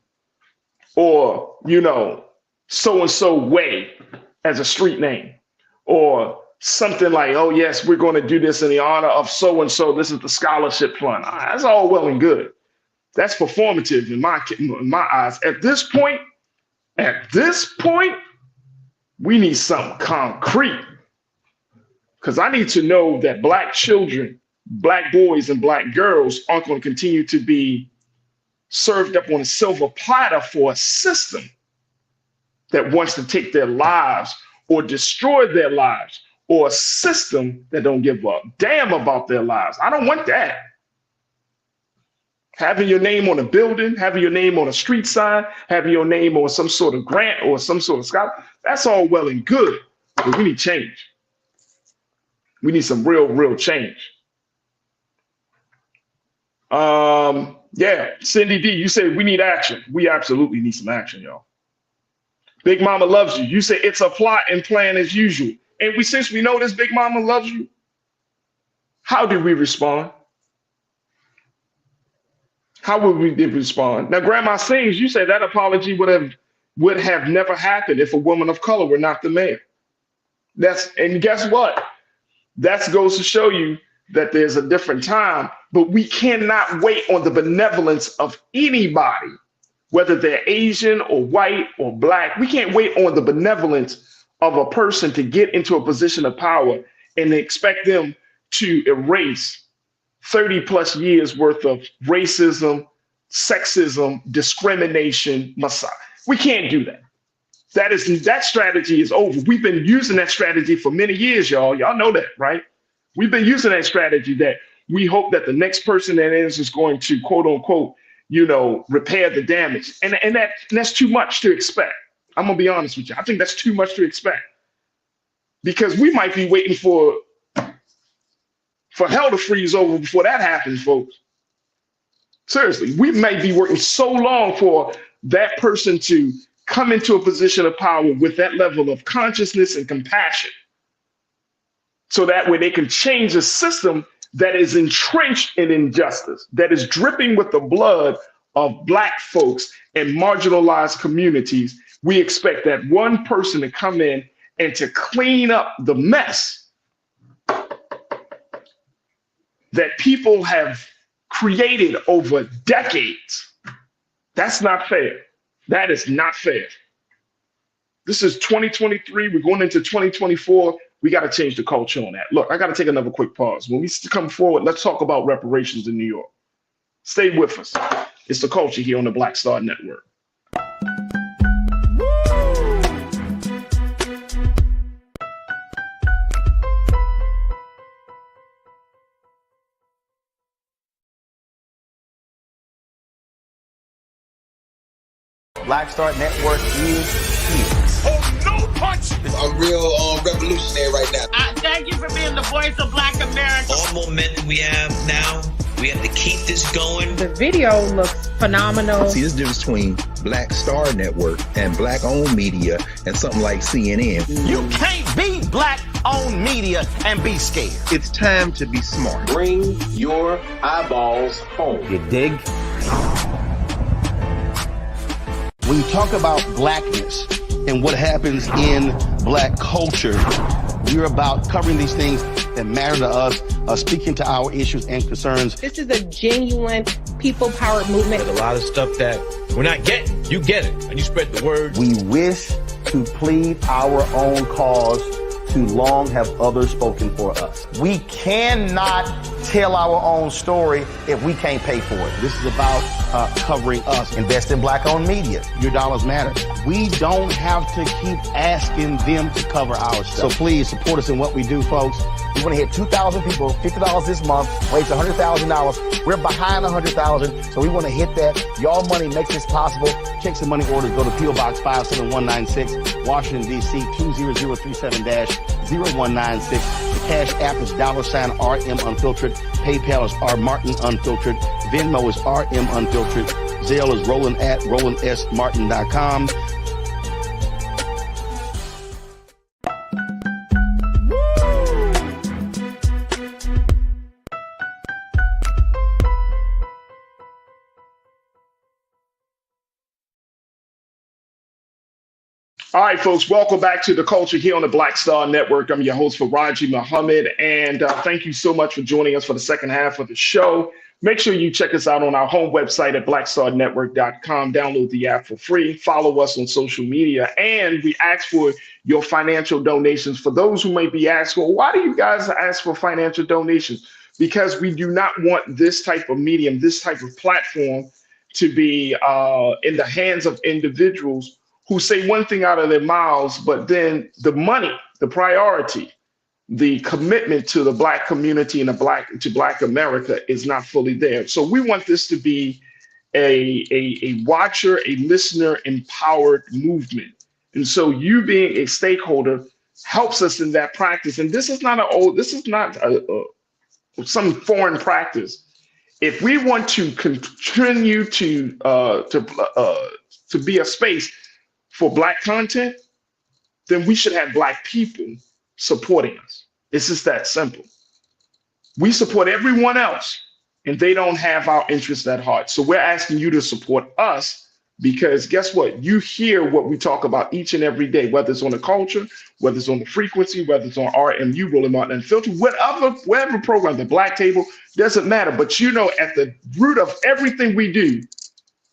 or, you know, so-and-so way as a street name, or something like, oh yes, we're going to do this in the honor of so-and-so. This is the scholarship fund. That's all well and good. That's performative in my eyes. At this point, we need something concrete. Because I need to know that Black children, Black boys and Black girls aren't going to continue to be served up on a silver platter for a system that wants to take their lives or destroy their lives, or a system that don't give a damn about their lives. I don't want that. Having your name on a building, having your name on a street sign, having your name on some sort of grant or some sort of scholarship, that's all well and good, but we need change. We need some real change. Yeah, Cindy D, you said we need action. We absolutely need some action, y'all. Big Mama loves you. You say it's a plot and plan as usual. And since we know this Big Mama loves you, how did we respond? How would we respond? Now, Grandma Sings, you say that apology would have never happened if a woman of color were not the mayor. And guess what? That goes to show you that there's a different time, but we cannot wait on the benevolence of anybody, whether they're Asian or white or Black. We can't wait on the benevolence of a person to get into a position of power and expect them to erase 30 plus years worth of racism, sexism, discrimination, we can't do that. That strategy is over. We've been using that strategy for many years, y'all. Y'all know that, right? We've been using that strategy that we hope that the next person that is going to, quote unquote, repair the damage. And that's too much to expect. I'm gonna be honest with you. I think that's too much to expect, because we might be waiting for hell to freeze over before that happens, folks. Seriously, we may be working so long for that person to come into a position of power with that level of consciousness and compassion, so that way they can change a system that is entrenched in injustice, that is dripping with the blood of Black folks and marginalized communities. We expect that one person to come in and to clean up the mess that people have created over decades. That's not fair. That is not fair. This is 2023. We're going into 2024. We got to change the culture on that. Look, I got to take another quick pause. When we come forward, let's talk about reparations in New York. Stay with us. It's the culture here on the Black Star Network. Black Star Network is here. Oh, no punch! I'm real revolutionary right now. Thank you for being the voice of Black America. All momentum we have now, we have to keep this going. The video looks phenomenal. See, this difference between Black Star Network and Black-owned media and something like CNN. You can't be Black-owned media and be scared. It's time to be smart. Bring your eyeballs home. You dig? When you talk about Blackness and what happens in Black culture, we're about covering these things that matter to us, speaking to our issues and concerns. This is a genuine people-powered movement. There's a lot of stuff that we're not getting. You get it, and you spread the word. We wish to plead our own cause. Too long have others spoken for us. We cannot tell our own story if we can't pay for it. This is about covering us. Invest in Black-owned media. Your dollars matter. We don't have to keep asking them to cover our stuff. So please support us in what we do, folks. We want to hit 2,000 people, $50 this month, raise $100,000. We're behind 100,000, so we want to hit that. Y'all money makes this possible. Check some money orders. Go to P.O. Box 57196, Washington, D.C. 20037-0196. The Cash App is $RM Unfiltered. PayPal is R Martin Unfiltered. Venmo is RM Unfiltered. Zelle is Roland at RolandSMartin.com. All right, folks, welcome back to the culture here on the Black Star Network. I'm your host, Farajii Muhammad, and thank you so much for joining us for the second half of the show. Make sure you check us out on our home website at blackstarnetwork.com. Download the app for free. Follow us on social media, and we ask for your financial donations. For those who may be asking, well, why do you guys ask for financial donations? Because we do not want this type of medium, this type of platform to be in the hands of individuals who say one thing out of their mouths, but then the money, the priority, the commitment to the Black community and to Black America is not fully there. So we want this to be a watcher, a listener, empowered movement. And so you being a stakeholder helps us in that practice. And this is not some foreign practice. If we want to continue to be a space for Black content, then we should have Black people supporting us. It's just that simple. We support everyone else, and they don't have our interests at heart. So we're asking you to support us, because guess what? You hear what we talk about each and every day, whether it's on the culture, whether it's on the frequency, whether it's on RMU, Roland Martin Unfiltered, whatever program, the Black Table, doesn't matter. But you know, at the root of everything we do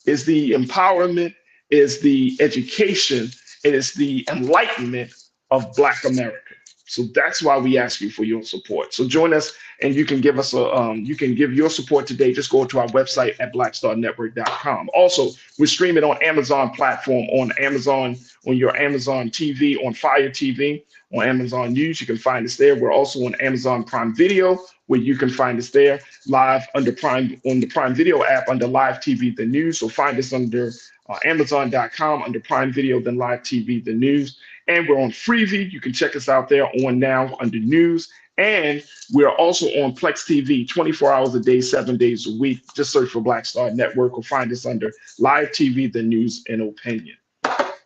is the empowerment, is the education, it is the enlightenment of Black America. So that's why we ask you for your support. So join us, and you can give us you can give your support today. Just go to our website at blackstarnetwork.com. Also, we're streaming on Amazon platform, on Amazon, on your Amazon TV, on Fire TV, on Amazon News. You can find us there. We're also on Amazon Prime Video, where you can find us there live under Prime, on the Prime Video app under Live TV, the news. So find us under Amazon.com under Prime Video, then Live TV, the news. And we're on Freevee. You can check us out there on now under news. And we're also on Plex TV 24 hours a day, 7 days a week. Just search for Black Star Network or find us under Live TV, the news and opinion.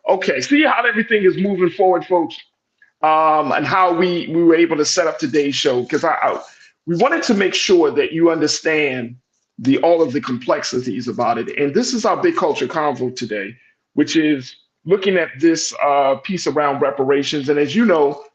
Okay, see how everything is moving forward, folks, and how we were able to set up today's show, because we wanted to make sure that you understand all of the complexities about it. And this is our big culture convo today, which is looking at this piece around reparations. And as you know,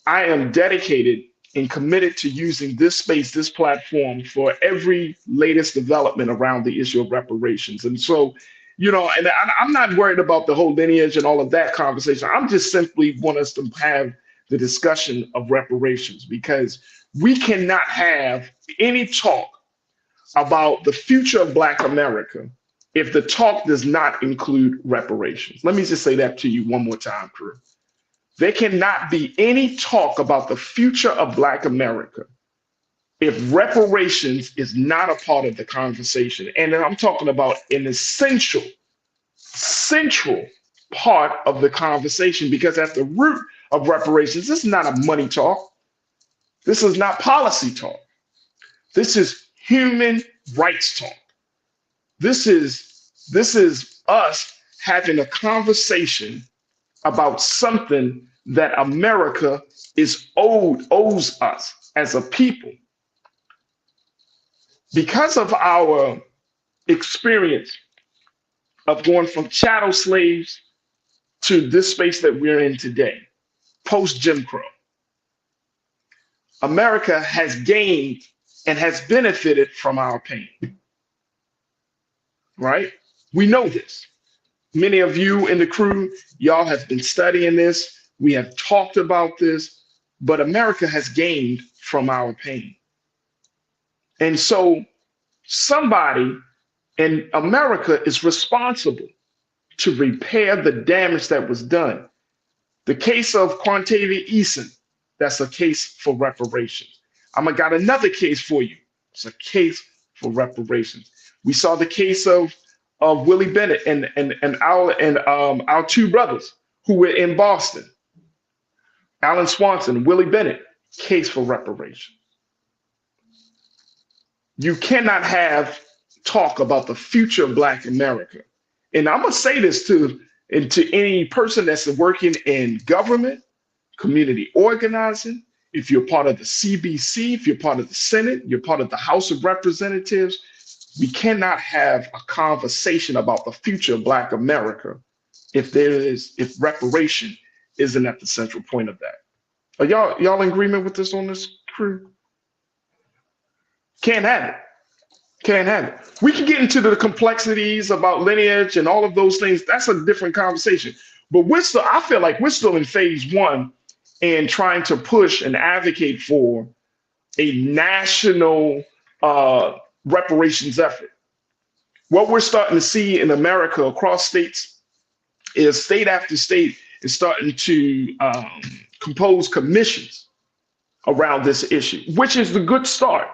I am dedicated and committed to using this space, this platform, for every latest development around the issue of reparations. And so, you know, and I'm not worried about the whole lineage and all of that conversation. I'm just simply want us to have the discussion of reparations, because we cannot have any talk about the future of Black America if the talk does not include reparations. Let me just say that to you one more time, crew. There cannot be any talk about the future of Black America if reparations is not a part of the conversation. And then I'm talking about an essential, central part of the conversation, because at the root of reparations, this is not a money talk. This is not policy talk. This is human rights talk. This is us having a conversation about something that America owes us as a people. Because of our experience of going from chattel slaves to this space that we're in today, post Jim Crow, America has gained and has benefited from our pain, right? We know this. Many of you in the crew, y'all have been studying this. We have talked about this, but America has gained from our pain. And so somebody in America is responsible to repair the damage that was done. The case of Quantavia Eason, that's a case for reparations. I got another case for you. It's a case for reparations. We saw the case of Willie Bennett and our two brothers who were in Boston. Alan Swanson, Willie Bennett, case for reparations. You cannot have talk about the future of Black America. And I'm gonna say this to any person that's working in government, community organizing. If you're part of the CBC, if you're part of the Senate, you're part of the House of Representatives, we cannot have a conversation about the future of Black America if reparation isn't at the central point of that. Are y'all in agreement with this on this crew? Can't have it. Can't have it. We can get into the complexities about lineage and all of those things. That's a different conversation. But I feel like we're still in phase one and trying to push and advocate for a national reparations effort. What we're starting to see in America across states is state after state is starting to compose commissions around this issue, which is the good start,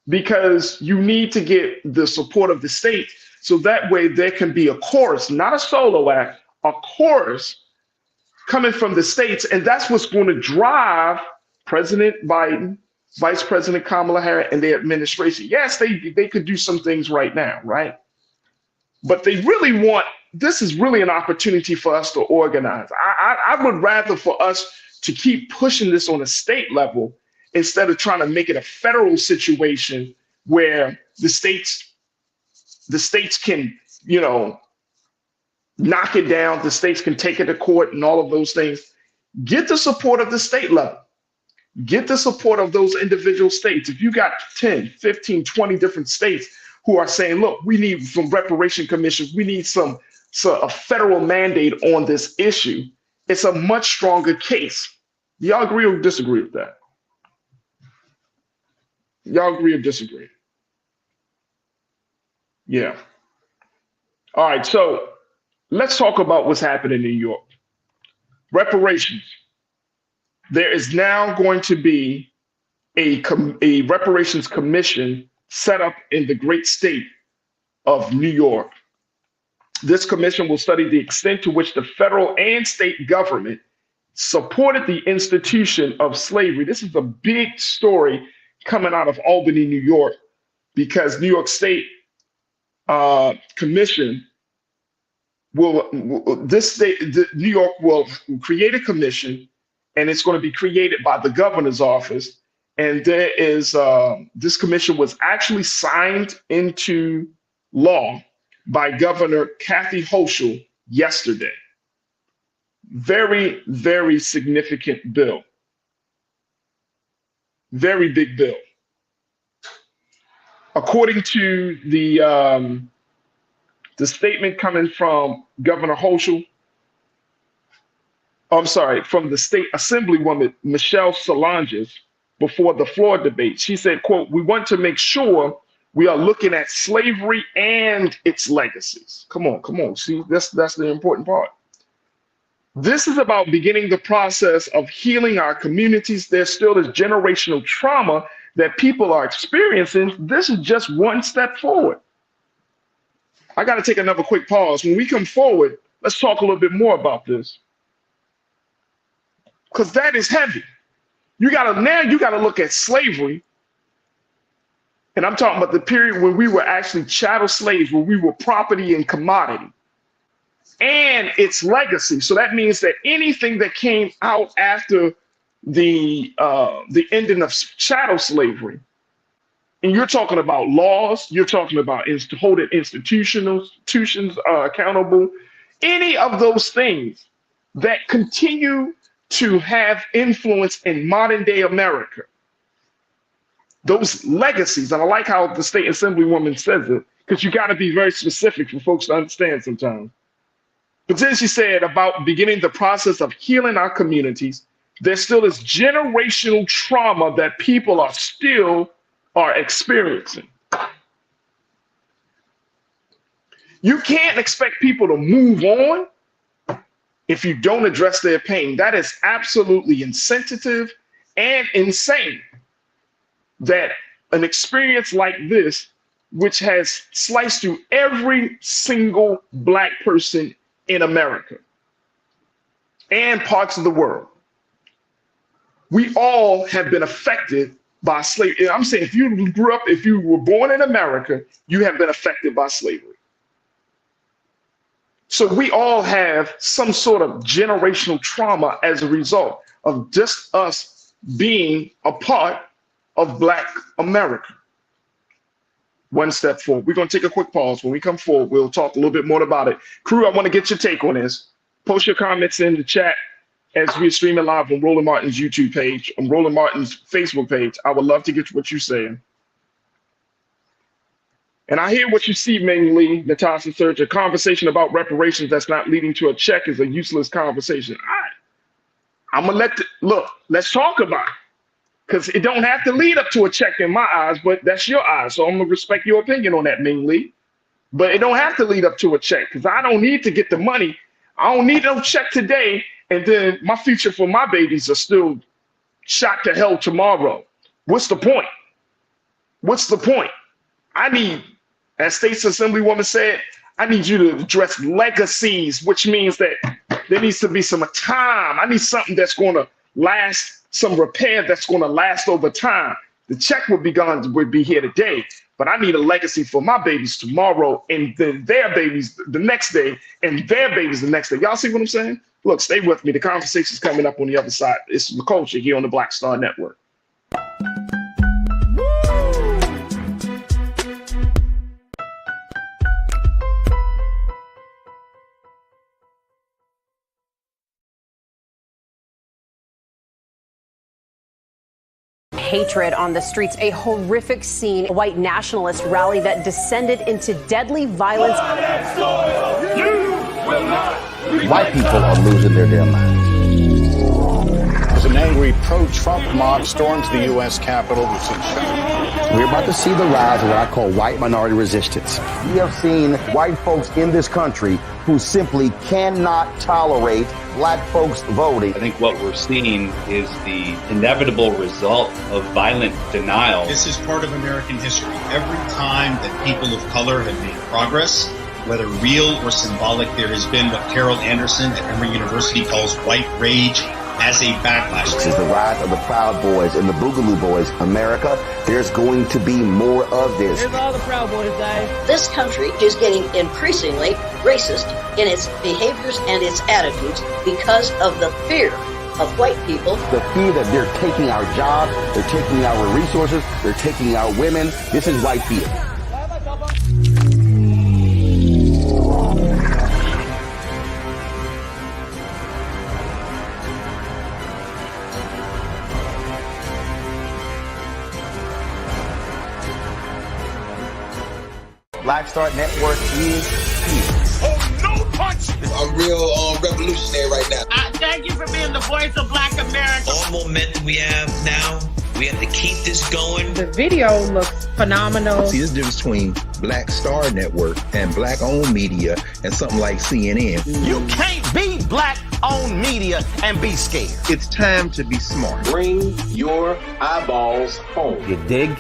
because you need to get the support of the state so that way there can be a chorus, not a solo act, a chorus coming from the states. And that's what's going to drive President Biden, Vice President Kamala Harris, and their administration. Yes, they could do some things right now, right? But they really this is really an opportunity for us to organize. I would rather for us to keep pushing this on a state level instead of trying to make it a federal situation where the states can, knock it down, the states can take it to court and all of those things. Get the support of the state level. Get the support of those individual states. If you got 10, 15, 20 different states who are saying, look, we need some reparation commissions, we need a federal mandate on this issue, it's a much stronger case. Y'all agree or disagree with that? Y'all agree or disagree? Yeah. All right, so let's talk about what's happening in New York. Reparations. There is now going to be a reparations commission set up in the great state of New York. This commission will study the extent to which the federal and state government supported the institution of slavery. This is a big story coming out of Albany, New York, because New York State Commission New York will create a commission, and it's going to be created by the governor's office. And there is this commission was actually signed into law by Governor Kathy Hochul yesterday. Very, very significant bill. Very big bill. According to the statement coming from Governor Hochul, from the state assemblywoman Michelle Solanges before the floor debate, she said, quote, "We want to make sure we are looking at slavery and its legacies." Come on. See, that's the important part. This is about beginning the process of healing our communities. There's still this generational trauma that people are experiencing. This is just one step forward. I got to take another quick pause. When we come forward, let's talk a little bit more about this, because that is heavy. You got to look at slavery. And I'm talking about the period when we were actually chattel slaves, when we were property and commodity, and its legacy. So that means that anything that came out after the ending of chattel slavery, and you're talking about laws, you're talking about holding institutions accountable, any of those things that continue to have influence in modern day America. Those legacies, and I like how the state assemblywoman says it, because you got to be very specific for folks to understand sometimes. But then she said about beginning the process of healing our communities, there's still this generational trauma that people are experiencing. You can't expect people to move on if you don't address their pain. That is absolutely insensitive and insane. That an experience like this, which has sliced through every single Black person in America and parts of the world, we all have been affected by slavery. I'm saying if you were born in America, you have been affected by slavery. So we all have some sort of generational trauma as a result of just us being a part of Black America. One step forward. We're going to take a quick pause. When we come forward, we'll talk a little bit more about it. Crew, I want to get your take on this. Post your comments in the chat as we're streaming live on Roland Martin's YouTube page, on Roland Martin's Facebook page. I would love to get what you're saying. And I hear what you see, mainly, Natasha Serge. A conversation about reparations that's not leading to a check is a useless conversation. I'm going to let's talk about it. Because it don't have to lead up to a check in my eyes, but that's your eyes. So I'm going to respect your opinion on that, Ming Lee. But it don't have to lead up to a check, because I don't need to get the money. I don't need no check today, and then my future for my babies are still shot to hell tomorrow. What's the point? What's the point? I need, as State's Assemblywoman said, I need you to address legacies, which means that there needs to be some time. I need something that's going to last, some repair that's going to last over time. The check would be here today, but I need a legacy for my babies tomorrow, and then their babies the next day, and their babies the next day. Y'all see what I'm saying? Look, stay with me. The conversation's coming up on the other side. It's the culture here on the Black Star Network. Hatred on the streets, a horrific scene, a white nationalist rally that descended into deadly violence. White people are losing their damn minds. an angry pro-Trump mob stormed the U.S. Capitol. We're about to see the rise of what I call white minority resistance. We have seen white folks in this country who simply cannot tolerate black folks voting. I think what we're seeing is the inevitable result of violent denial. This is part of American history. Every time that people of color have made progress, whether real or symbolic, there has been what Carol Anderson at Emory University calls white rage as a backlash. This is the rise of the Proud Boys and the Boogaloo Boys. America, there's going to be more of this. Here's all the Proud Boys, guys. This country is getting increasingly racist in its behaviors and its attitudes because of the fear of white people. The fear that they're taking our jobs, they're taking our resources, they're taking our women. This is white fear. Black Star Network is here. Oh, no punch! I'm real revolutionary right now. Thank you for being the voice of Black America. All momentum we have now, we have to keep this going. The video looks phenomenal. See, there's a difference between Black Star Network and black-owned media and something like CNN. You can't be black-owned media and be scared. It's time to be smart. Bring your eyeballs home. You dig?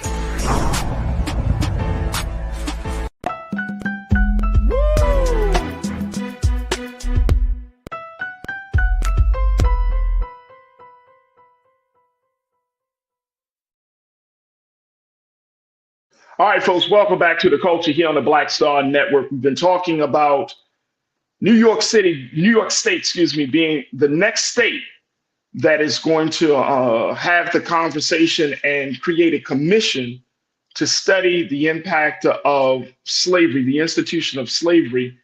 All right, folks, welcome back to The Culture here on the Black Star Network. We've been talking about New York State, being the next state that is going to have the conversation and create a commission to study the impact of slavery, the institution of slavery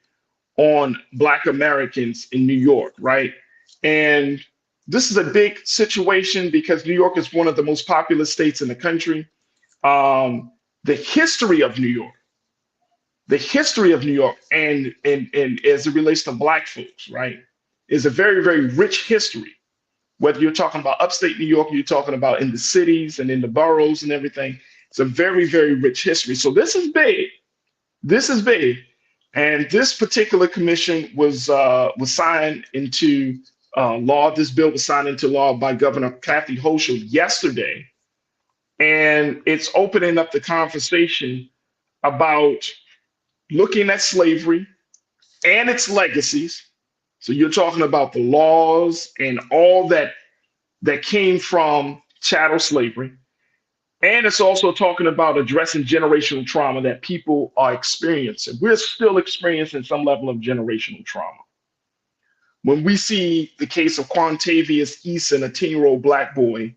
on Black Americans in New York, right? And this is a big situation because New York is one of the most populous states in the country. The history of New York, and as it relates to Black folks, right, is a very, very rich history. Whether you're talking about upstate New York, or you're talking about in the cities and in the boroughs and everything, it's a very, very rich history. So this is big. This is big. And this particular commission was signed into law. This bill was signed into law by Governor Kathy Hochul yesterday. And it's opening up the conversation about looking at slavery and its legacies. So you're talking about the laws and all that came from chattel slavery. And it's also talking about addressing generational trauma that people are experiencing. We're still experiencing some level of generational trauma. When we see the case of Quantavious Eason, a 10-year-old Black boy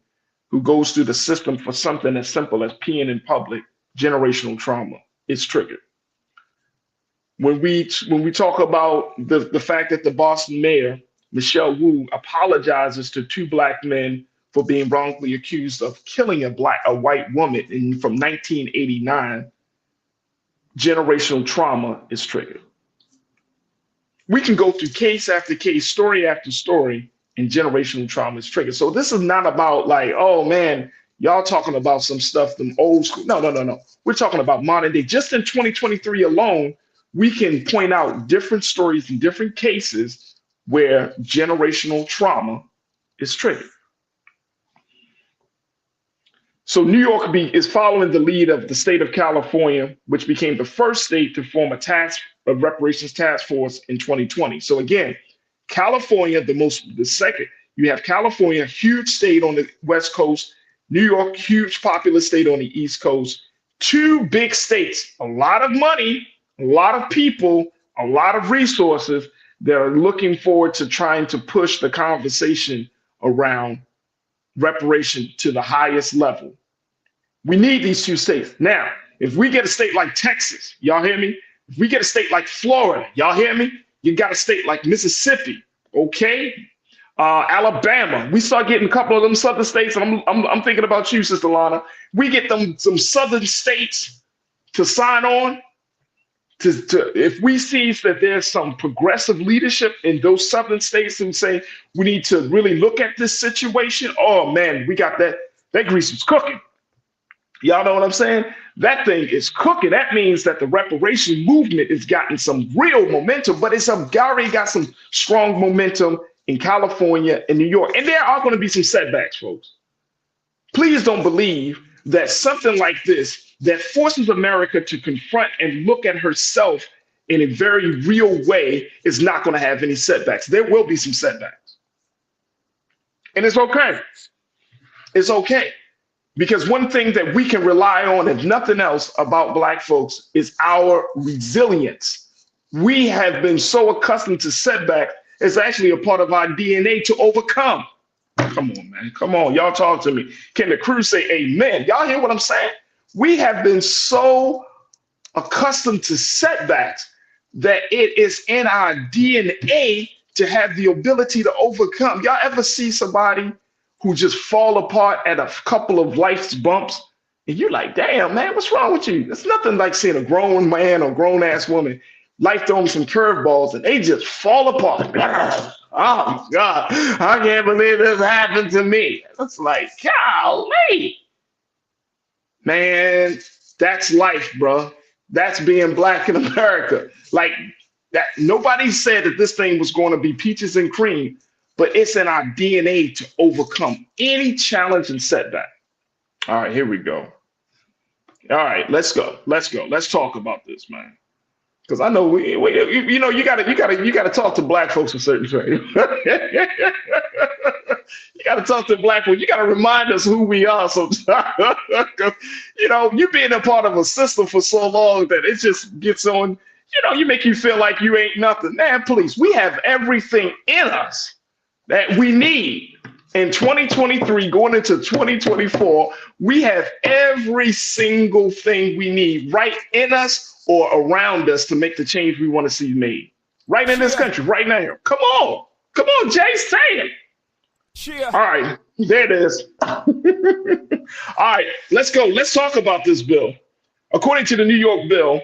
who goes through the system for something as simple as peeing in public, generational trauma is triggered. When we talk about the fact that the Boston mayor, Michelle Wu, apologizes to two Black men for being wrongfully accused of killing a white woman from 1989, generational trauma is triggered. We can go through case after case, story after story, and generational trauma is triggered. So this is not about like, oh man, y'all talking about some stuff from old school. No. We're talking about modern day. Just in 2023 alone, we can point out different stories and different cases where generational trauma is triggered. So New York is following the lead of the state of California, which became the first state to form a reparations task force in 2020. So again, California, the second, you have California, huge state on the West Coast, New York, huge populous state on the East Coast, two big states, a lot of money, a lot of people, a lot of resources that are looking forward to trying to push the conversation around reparation to the highest level. We need these two states. Now, if we get a state like Texas, y'all hear me? If we get a state like Florida, y'all hear me? You got a state like Mississippi, okay? Alabama. We start getting a couple of them southern states, and I'm thinking about you, Sister Lana. We get some southern states to sign on. if we see that there's some progressive leadership in those southern states who say we need to really look at this situation, oh man, we got that grease is cooking. Y'all know what I'm saying? That thing is cooking. That means that the reparation movement has gotten some real momentum, but it's already got some strong momentum in California and New York. And there are going to be some setbacks, folks. Please don't believe that something like this that forces America to confront and look at herself in a very real way is not going to have any setbacks. There will be some setbacks. And it's okay. It's okay. Because one thing that we can rely on, if nothing else, about Black folks is our resilience. We have been so accustomed to setback, it's actually a part of our DNA to overcome. Come on, man. Come on. Y'all talk to me. Can the crew say amen? Y'all hear what I'm saying? We have been so accustomed to setbacks that it is in our DNA to have the ability to overcome. Y'all ever see somebody who just fall apart at a couple of life's bumps? And you're like, damn, man, what's wrong with you? It's nothing like seeing a grown man or grown ass woman, life throw them some curveballs and they just fall apart. Oh God, I can't believe this happened to me. It's like, golly. Man, that's life, bro. That's being Black in America. Like that, nobody said that this thing was going to be peaches and cream, but it's in our DNA to overcome any challenge and setback. All right, here we go. All right, let's go. Let's go. Let's talk about this, man. Because I know you know, you gotta talk to Black folks for certain things. You gotta talk to Black folks. You gotta remind us who we are sometimes. You know, you being a part of a system for so long that it just gets on. You know, you make you feel like you ain't nothing. Man, please, we have everything in us that we need. In 2023, going into 2024, we have every single thing we need right in us or around us to make the change we want to see made. Right in this country, right now. Come on. Come on, Jay, say it. All right, there it is. All right, let's go. Let's talk about this bill. According to the New York bill,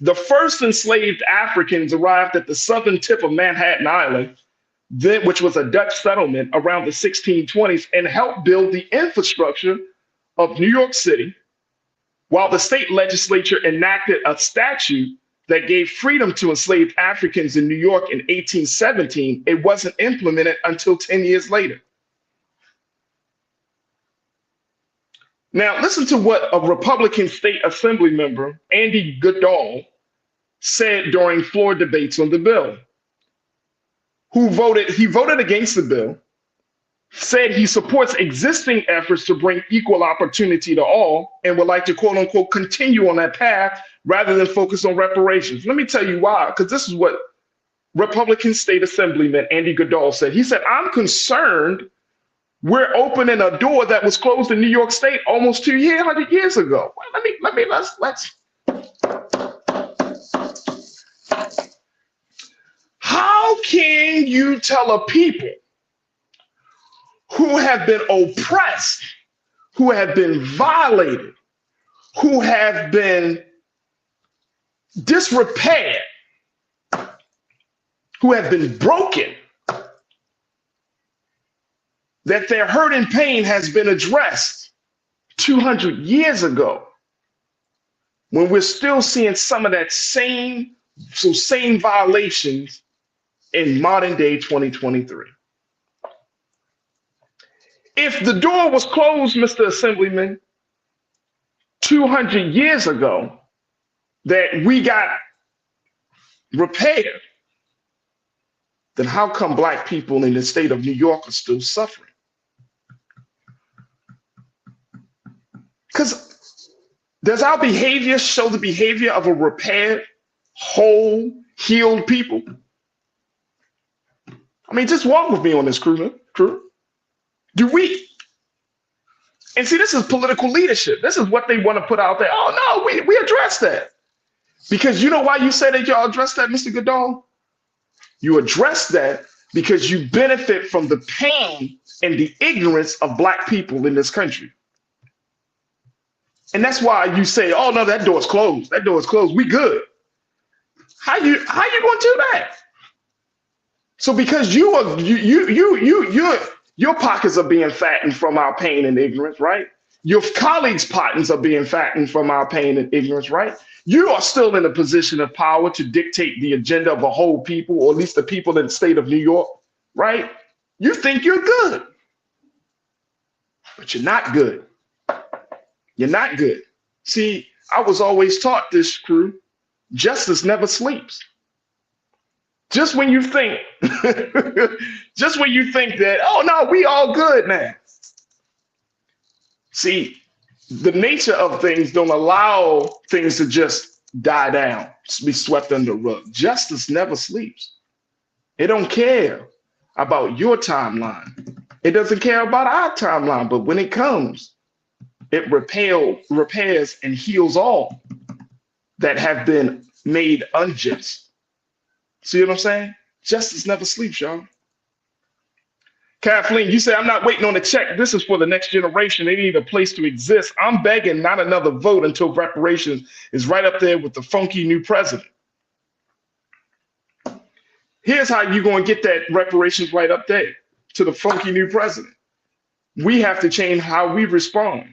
the first enslaved Africans arrived at the southern tip of Manhattan Island, which was a Dutch settlement around the 1620s, and helped build the infrastructure of New York City, while the state legislature enacted a statute that gave freedom to enslaved Africans in New York in 1817. It wasn't implemented until 10 years later. Now, listen to what a Republican state assembly member, Andy Goodall, said during floor debates on the bill. He voted against the bill, said he supports existing efforts to bring equal opportunity to all, and would like to, quote unquote, continue on that path rather than focus on reparations. Let me tell you why, because this is what Republican State Assemblyman Andy Goodall said. He said, I'm concerned we're opening a door that was closed in New York State almost 200 years ago. Let's. How can you tell a people who have been oppressed, who have been violated, who have been disrepaired, who have been broken, that their hurt and pain has been addressed 200 years ago, when we're still seeing some of that same violations in modern day 2023? If the door was closed, Mr. Assemblyman, 200 years ago, that we got repaired, then how come Black people in the state of New York are still suffering? Because does our behavior show the behavior of a repaired, whole, healed people? I mean, just walk with me on this, crew. Do we? And see, this is political leadership. This is what they want to put out there. Oh, no, we address that. Because you know why you say that y'all address that, Mr. Goodall? You address that because you benefit from the pain and the ignorance of Black people in this country. And that's why you say, oh, no, that door's closed. That door's closed. We good. How you going to do that? So because your pockets are being fattened from our pain and ignorance, right? Your colleagues' pockets are being fattened from our pain and ignorance, right? You are still in a position of power to dictate the agenda of a whole people, or at least the people in the state of New York, right? You think you're good, but you're not good. You're not good. See, I was always taught this, crew, justice never sleeps. Just when you think, just when you think that, oh no, we all good now. See, the nature of things don't allow things to just die down, be swept under the rug. Justice never sleeps. It don't care about your timeline. It doesn't care about our timeline, but when it comes, it repairs and heals all that have been made unjust. See what I'm saying? Justice never sleeps, y'all. Kathleen, you say, I'm not waiting on a check. This is for the next generation. They need a place to exist. I'm begging not another vote until reparations is right up there with the funky new president. Here's how you're going to get that reparations right up there to the funky new president. We have to change how we respond.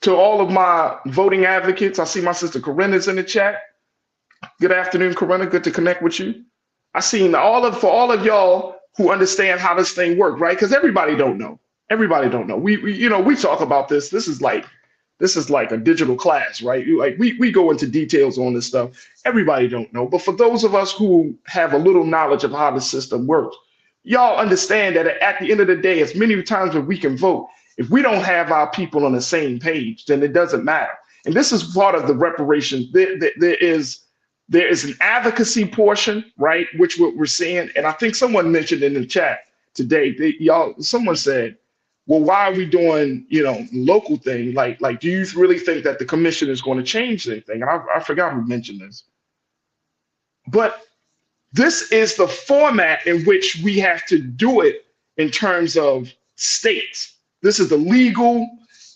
To all of my voting advocates, I see my sister Corinna's in the chat. Good afternoon, Corinna. Good to connect with you. I seen for all of y'all who understand how this thing works, right? Because everybody don't know. Everybody don't know. We talk about this. This is like a digital class, right? We go into details on this stuff. Everybody don't know. But for those of us who have a little knowledge of how the system works, y'all understand that at the end of the day, as many times as we can vote, if we don't have our people on the same page, then it doesn't matter. And this is part of the reparations. There is an advocacy portion, right, which what we're seeing. And I think someone mentioned in the chat today, someone said, well, why are we doing, local thing? Like, do you really think that the commission is going to change anything? And I forgot who mentioned this. But this is the format in which we have to do it in terms of states. This is the legal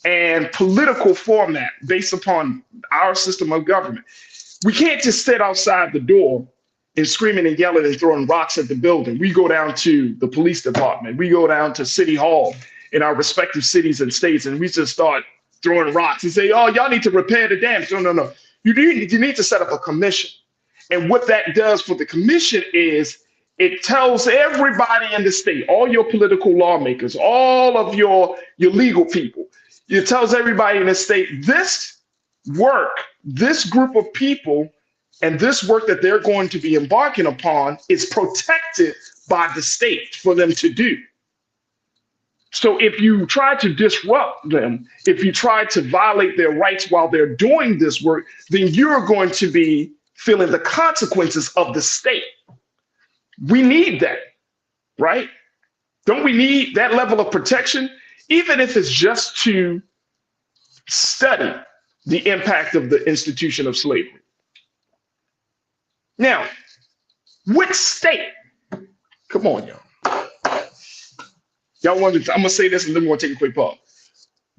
and political format based upon our system of government. We can't just sit outside the door and screaming and yelling and throwing rocks at the building. We go down to the police department. We go down to City Hall in our respective cities and states, and we just start throwing rocks and say, oh, y'all need to repair the damage. No. You need to set up a commission. And what that does for the commission is it tells everybody in the state, all your political lawmakers, all of your legal people, it tells everybody in the state, this group of people and this work that they're going to be embarking upon is protected by the state for them to do. So if you try to disrupt them, if you try to violate their rights while they're doing this work, then you're going to be feeling the consequences of the state. We need that, right? Don't we need that level of protection? Even if it's just to study the impact of the institution of slavery. Now, which state? Come on, y'all. I'm gonna say this and then we're gonna take a quick pause.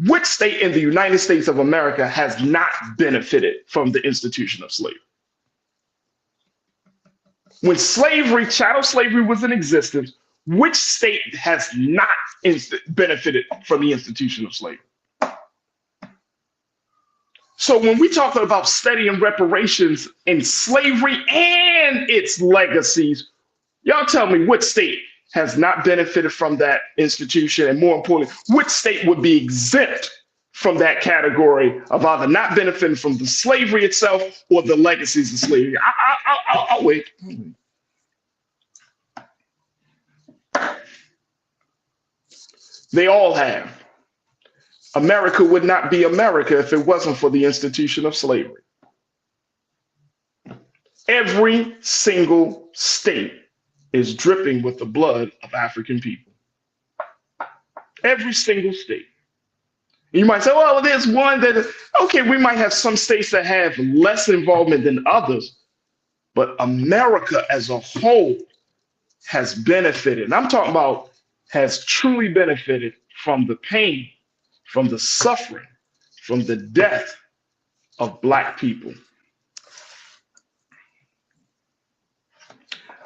Which state in the United States of America has not benefited from the institution of slavery? When chattel slavery was in existence, which state has not benefited from the institution of slavery? So when we talk about studying reparations in slavery and its legacies, y'all tell me which state has not benefited from that institution, and more importantly, which state would be exempt from that category of either not benefiting from the slavery itself or the legacies of slavery? I'll wait. They all have. America would not be America if it wasn't for the institution of slavery. Every single state is dripping with the blood of African people. Every single state. You might say, well, there's one that, okay, we might have some states that have less involvement than others, but America as a whole has benefited. And I'm talking about has truly benefited from the pain, from the suffering, from the death of Black people.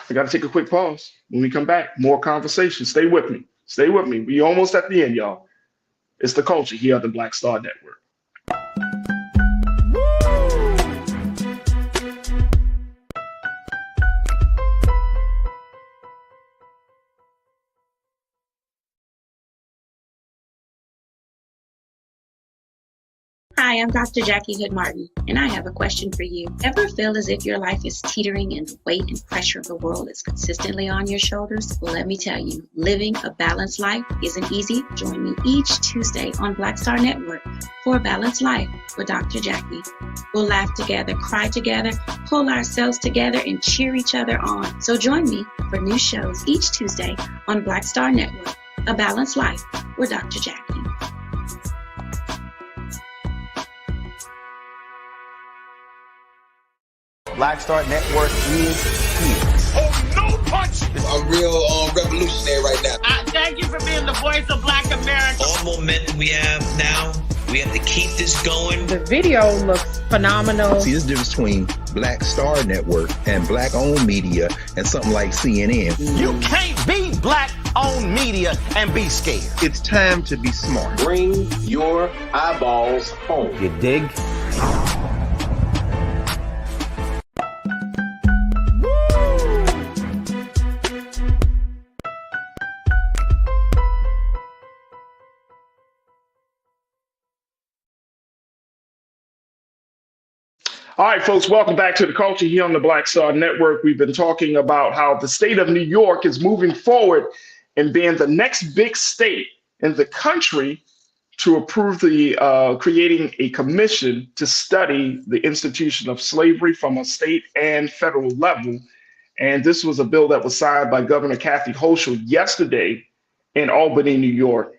I got to take a quick pause. When we come back, more conversation. Stay with me. Stay with me. We almost at the end, y'all. It's the culture here on the Black Star Network. Hi, I'm Dr. Jackie Hood Martin, and I have a question for you. Ever feel as if your life is teetering and the weight and pressure of the world is consistently on your shoulders? Well, let me tell you, living a balanced life isn't easy. Join me each Tuesday on Black Star Network for a Balanced Life with Dr. Jackie. We'll laugh together, cry together, pull ourselves together, and cheer each other on. So join me for new shows each Tuesday on Black Star Network, A Balanced Life with Dr. Jackie. Black Star Network is here. Oh, no punch! I'm real revolutionary right now. Thank you for being the voice of Black America. All momentum we have now, we have to keep this going. The video looks phenomenal. See, there's a difference between Black Star Network and black-owned media and something like CNN. You can't be black-owned media and be scared. It's time to be smart. Bring your eyeballs home. You dig? All right, folks, welcome back to the culture here on the Black Star Network. We've been talking about how the state of New York is moving forward and being the next big state in the country to approve the creating a commission to study the institution of slavery from a state and federal level. And this was a bill that was signed by Governor Kathy Hochul yesterday in Albany, New York.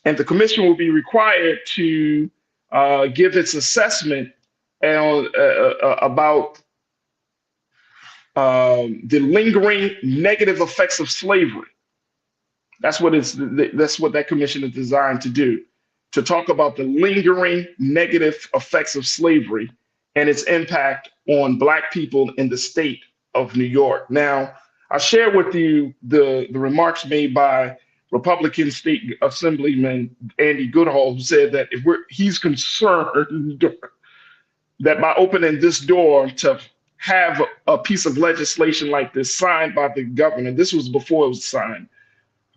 And the commission will be required to give its assessment about the lingering negative effects of slavery. That's what that commission is designed to do, to talk about the lingering negative effects of slavery and its impact on Black people in the state of New York. Now, I share with you the remarks made by Republican State Assemblyman Andy Goodall, who said that he's concerned that by opening this door to have a piece of legislation like this signed by the governor, this was before it was signed,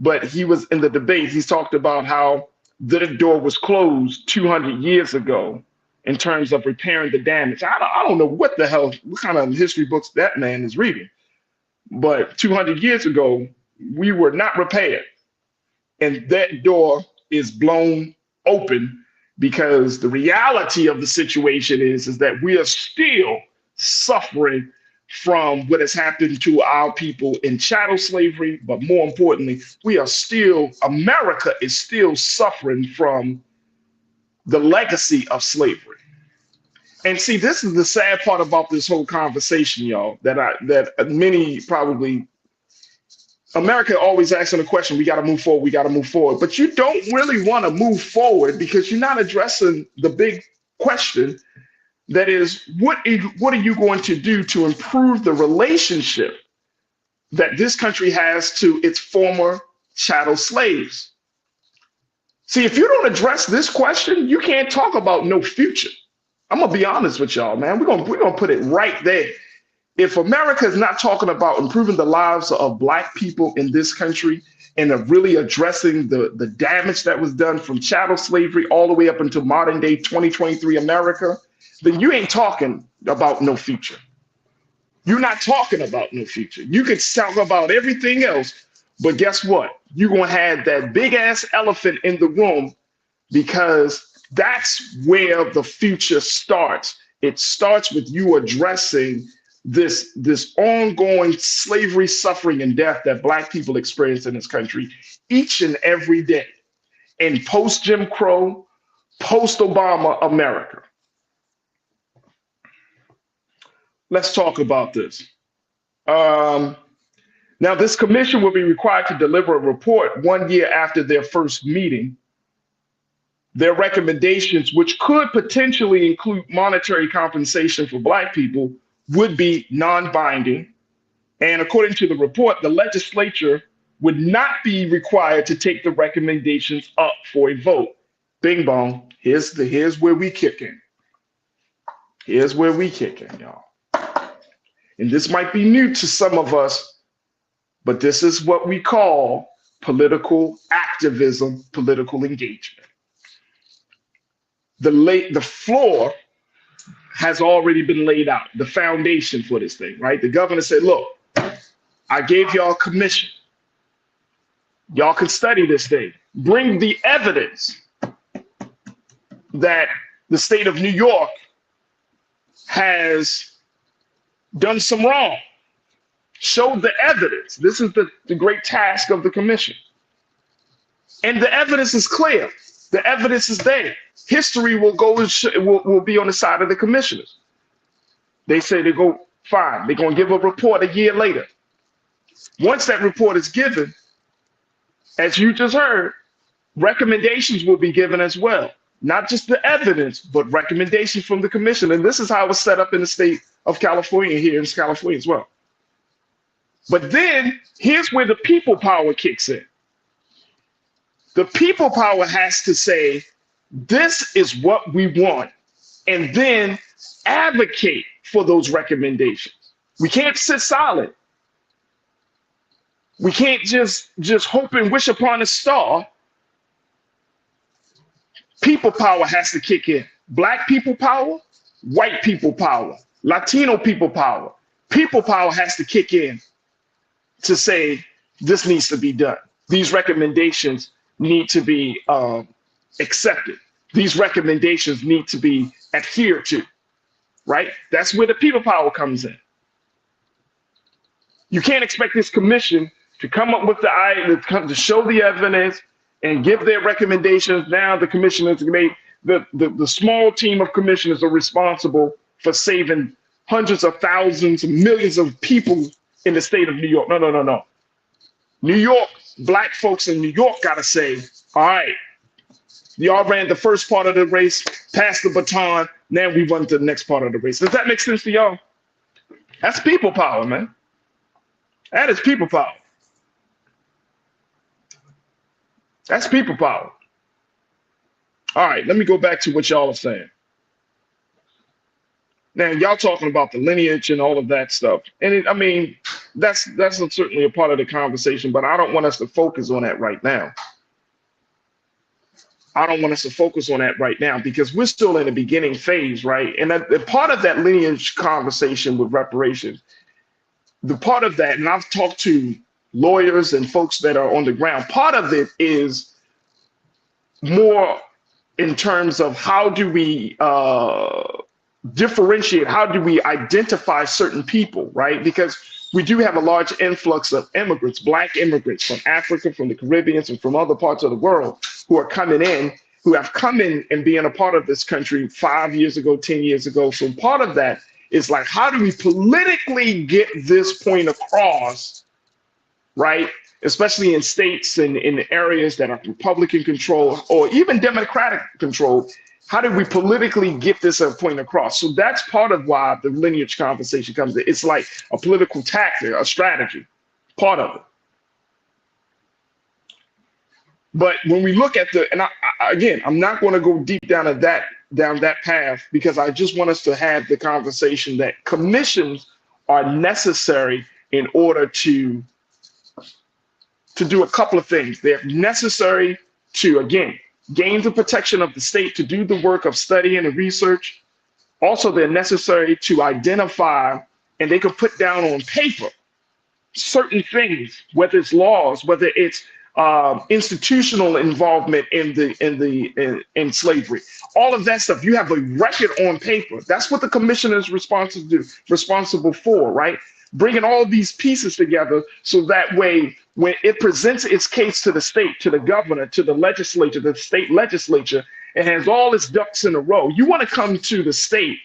but he was in the debate, he's talked about how the door was closed 200 years ago in terms of repairing the damage. I don't know what kind of history books that man is reading, but 200 years ago, we were not repaired. And that door is blown open because the reality of the situation is that we are still suffering from what has happened to our people in chattel slavery, but more importantly, America is still suffering from the legacy of slavery. And see, this is the sad part about this whole conversation, y'all, that many probably, America always asking the question, we got to move forward, but you don't really want to move forward because you're not addressing the big question. That is, what are you going to do to improve the relationship that this country has to its former chattel slaves? See, if you don't address this question, you can't talk about no future. I'm gonna be honest with y'all, man. We're gonna put it right there. If America is not talking about improving the lives of Black people in this country and of really addressing the damage that was done from chattel slavery all the way up until modern day 2023 America, then you ain't talking about no future. You're not talking about no future. You could talk about everything else, but guess what? You're gonna have that big ass elephant in the room because that's where the future starts. It starts with you addressing this ongoing slavery, suffering, and death that Black people experience in this country each and every day in post-Jim Crow, post-Obama America. Let's talk about this. Now, this commission will be required to deliver a report 1 year after their first meeting. Their recommendations, which could potentially include monetary compensation for Black people, would be non-binding. And according to the report, the legislature would not be required to take the recommendations up for a vote. Bing bong. Here's where we kick in. Here's where we kick in, y'all. And this might be new to some of us, but this is what we call political activism, political engagement. The floor has already been laid out, the foundation for this thing, right? The governor said, look, I gave y'all commission. Y'all can study this thing. Bring the evidence that the state of New York has done some wrong. Show the evidence. This is the great task of the commission. And the evidence is clear. The evidence is there. History will will be on the side of the commissioners. They say they go, fine. They're going to give a report a year later. Once that report is given, as you just heard, recommendations will be given as well. Not just the evidence, but recommendations from the commission. And this is how it was set up in the state of California, here in California as well. But then here's where the people power kicks in. The people power has to say, this is what we want, and then advocate for those recommendations. We can't sit silent. We can't just hope and wish upon a star. People power has to kick in. Black people power, white people power, Latino people power. People power has to kick in to say this needs to be done. These recommendations need to be accepted. These recommendations need to be adhered to, right? That's where the people power comes in. You can't expect this commission to come up with to show the evidence and give their recommendations. Now the commissioners made the small team of commissioners are responsible for saving hundreds of thousands, millions of people in the state of New York. No. New York, black folks in New York got to say, all right, y'all ran the first part of the race, passed the baton, now we run to the next part of the race. Does that make sense to y'all? That's people power, man. That is people power. That's people power. All right, let me go back to what y'all are saying. Now, y'all talking about the lineage and all of that stuff. And I mean, that's certainly a part of the conversation, but I don't want us to focus on that right now. I don't want us to focus on that right now because we're still in the beginning phase, right? And part of that lineage conversation with reparations, the part of that, and I've talked to lawyers and folks that are on the ground, part of it is more in terms of how do we differentiate, how do we identify certain people, right? Because we do have a large influx of immigrants, black immigrants from Africa, from the Caribbean, and from other parts of the world who are coming in, who have come in and being a part of this country 5 years ago, 10 years ago. So part of that is like, how do we politically get this point across, right? Especially in states and in areas that are Republican controlled or even Democratic controlled. How do we politically get this point across? So that's part of why the lineage conversation comes in. It's like a political tactic, a strategy, part of it. But when we look at and again, I'm not going to go deep down that path because I just want us to have the conversation that commissions are necessary in order to do a couple of things. They're necessary to, again, gain the protection of the state, to do the work of studying and research. Also, they're necessary to identify, and they can put down on paper certain things, whether it's laws, whether it's institutional involvement in slavery, all of that stuff. You have a record on paper. That's what the commissioner is responsible for, right? Bringing all these pieces together so that way, when it presents its case to the state, to the governor, to the legislature, the state legislature, it has all its ducks in a row. You want to come to the state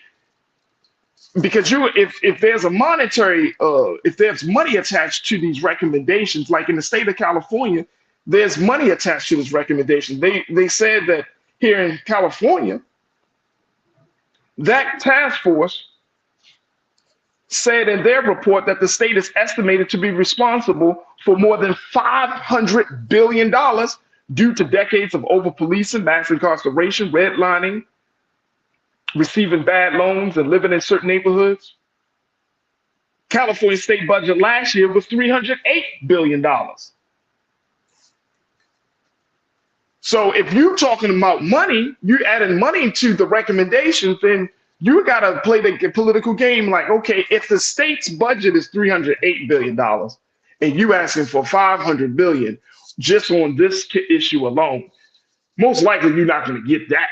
because if there's a monetary, if there's money attached to these recommendations, like in the state of California, there's money attached to this recommendation. They said that here in California, that task force said in their report that the state is estimated to be responsible for more than $500 billion due to decades of over-policing, mass incarceration, redlining, receiving bad loans, and living in certain neighborhoods. California state budget last year was $308 billion. So if you're talking about money, you're adding money to the recommendations, then you got to play the political game like, okay, if the state's budget is $308 billion and you asking for $500 billion just on this issue alone, most likely you're not going to get that.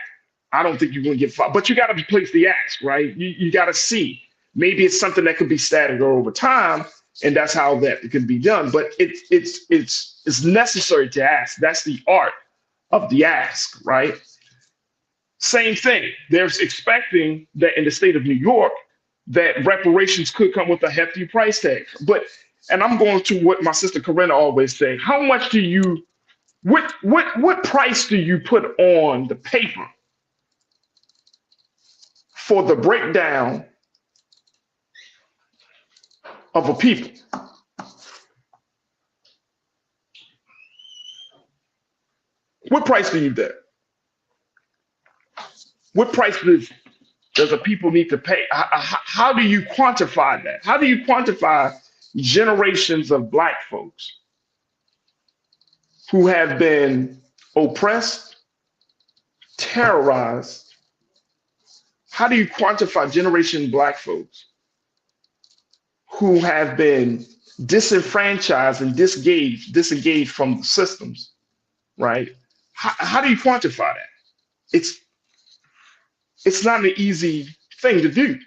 I don't think you're going to get $5, but you got to place the ask, right? You got to see. Maybe it's something that could be staggered over time, and that's how that can be done. But it's necessary to ask. That's the art of the ask, right? Same thing. There's expecting that in the state of New York, that reparations could come with a hefty price tag. And I'm going to what my sister Corinna always say, how much do you, what price do you put on the paper for the breakdown of a people? What price do you get? What price does a people need to pay? How do you quantify that? How do you quantify generations of Black folks who have been oppressed, terrorized? How do you quantify generation Black folks who have been disenfranchised and disengaged from the systems, right? How do you quantify that? It's not an easy thing to do.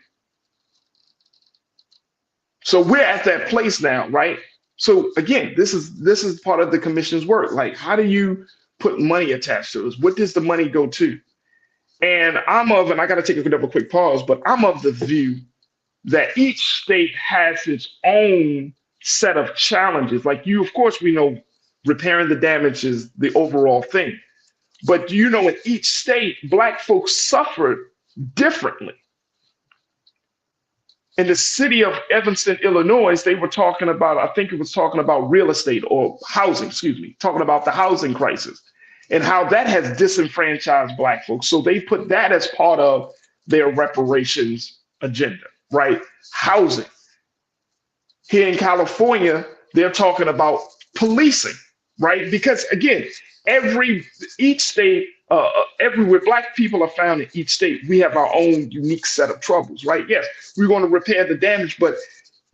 So we're at that place now, right? So again, this is part of the commission's work. Like, how do you put money attached to this? What does the money go to? And and I got to take another quick pause, but I'm of the view that each state has its own set of challenges. Like of course, we know repairing the damage is the overall thing. But do you know in each state, Black folks suffered differently? In the city of Evanston, Illinois, they were talking about, I think it was talking about real estate or housing, talking about the housing crisis and how that has disenfranchised Black folks. So they put that as part of their reparations agenda, right? Housing. Here in California, they're talking about policing, right? Because again, each state, everywhere Black people are found in each state, we have our own unique set of troubles, right? Yes, we want to repair the damage, but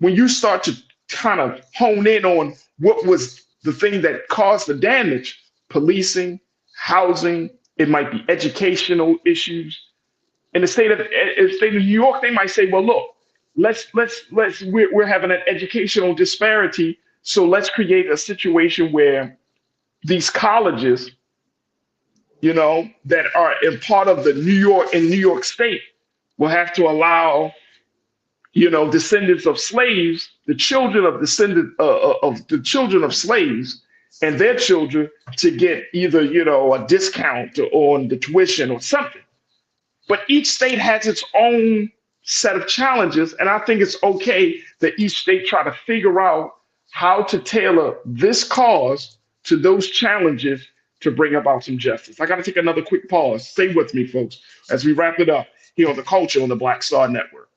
when you start to kind of hone in on what was the thing that caused the damage, policing, housing, it might be educational issues. In the state of New York, they might say, well, look, we're having an educational disparity, so let's create a situation where these colleges, that are in part of the New York State will have to allow, descendants of slaves, the children of the children of slaves and their children to get either, a discount on the tuition or something. But each state has its own set of challenges. And I think it's okay that each state try to figure out how to tailor this cause to those challenges to bring about some justice. I got to take another quick pause. Stay with me, folks, as we wrap it up here on The Culture on the Black Star Network.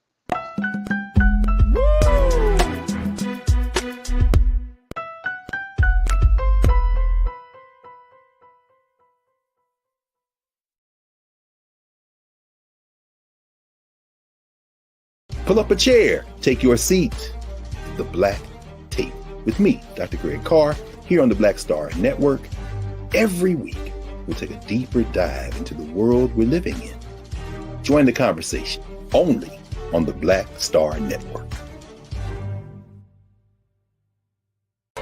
Pull up a chair, take your seat. The Black Tape with me, Dr. Greg Carr, here on the Black Star Network. Every week, we'll take a deeper dive into the world we're living in. Join the conversation only on the Black Star Network.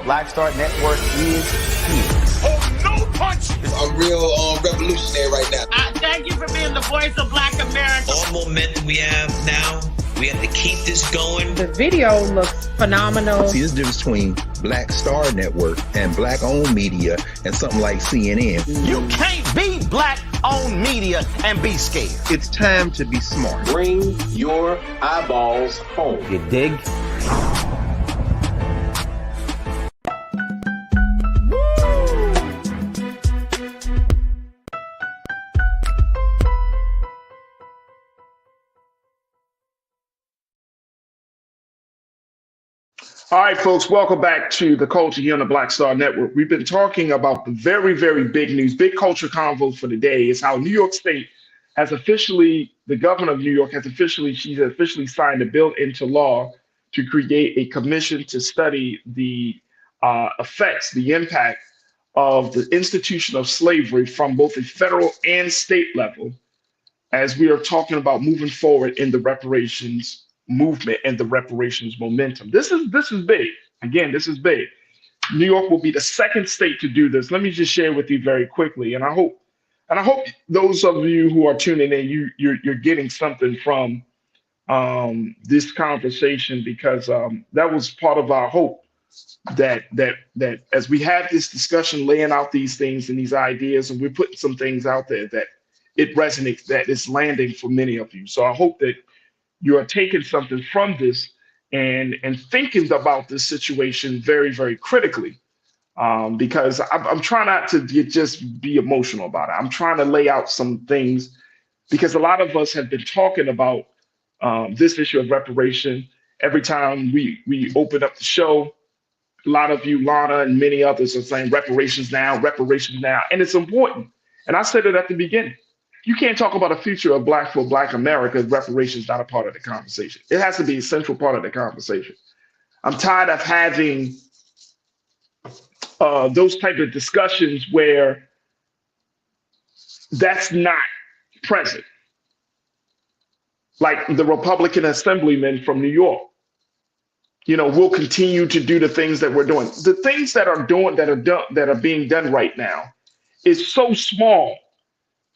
Black Star Network is here. Oh, no punch! I'm real revolutionary right now. Thank you for being the voice of Black America. All momentum we have now, we have to keep this this going. The video looks phenomenal. See, there's a difference between Black Star Network and Black-owned media and something like CNN. You can't be Black-owned media and be scared. It's time to be smart. Bring your eyeballs home. You dig? All right, folks, welcome back to the culture here on the Black Star Network. We've been talking about the very, very big news, big culture convo for the day is how New York State has officially, the governor of New York has officially, she's officially signed a bill into law to create a commission to study the effects, the impact of the institution of slavery from both a federal and state level, as we are talking about moving forward in the reparations movement and the reparations momentum. This is big. Again, this is big. New York will be the second state to do this. Let me just share with you very quickly, and I hope those of you who are tuning in, you're getting something from this conversation, because that was part of our hope that as we have this discussion, laying out these things and these ideas, and we're putting some things out there that it resonates, that it's landing for many of you. So I hope that you are taking something from this and thinking about this situation very, very critically, because I'm trying not to just be emotional about it. I'm trying to lay out some things, because a lot of us have been talking about this issue of reparation. Every time we open up the show, a lot of you, Lana, and many others are saying reparations now, and it's important. And I said it at the beginning. You can't talk about a future of Black America if reparations not a part of the conversation. It has to be a central part of the conversation. I'm tired of having those type of discussions where that's not present. Like the Republican Assemblyman from New York, we'll continue to do the things that we're doing. The things that are being done right now is so small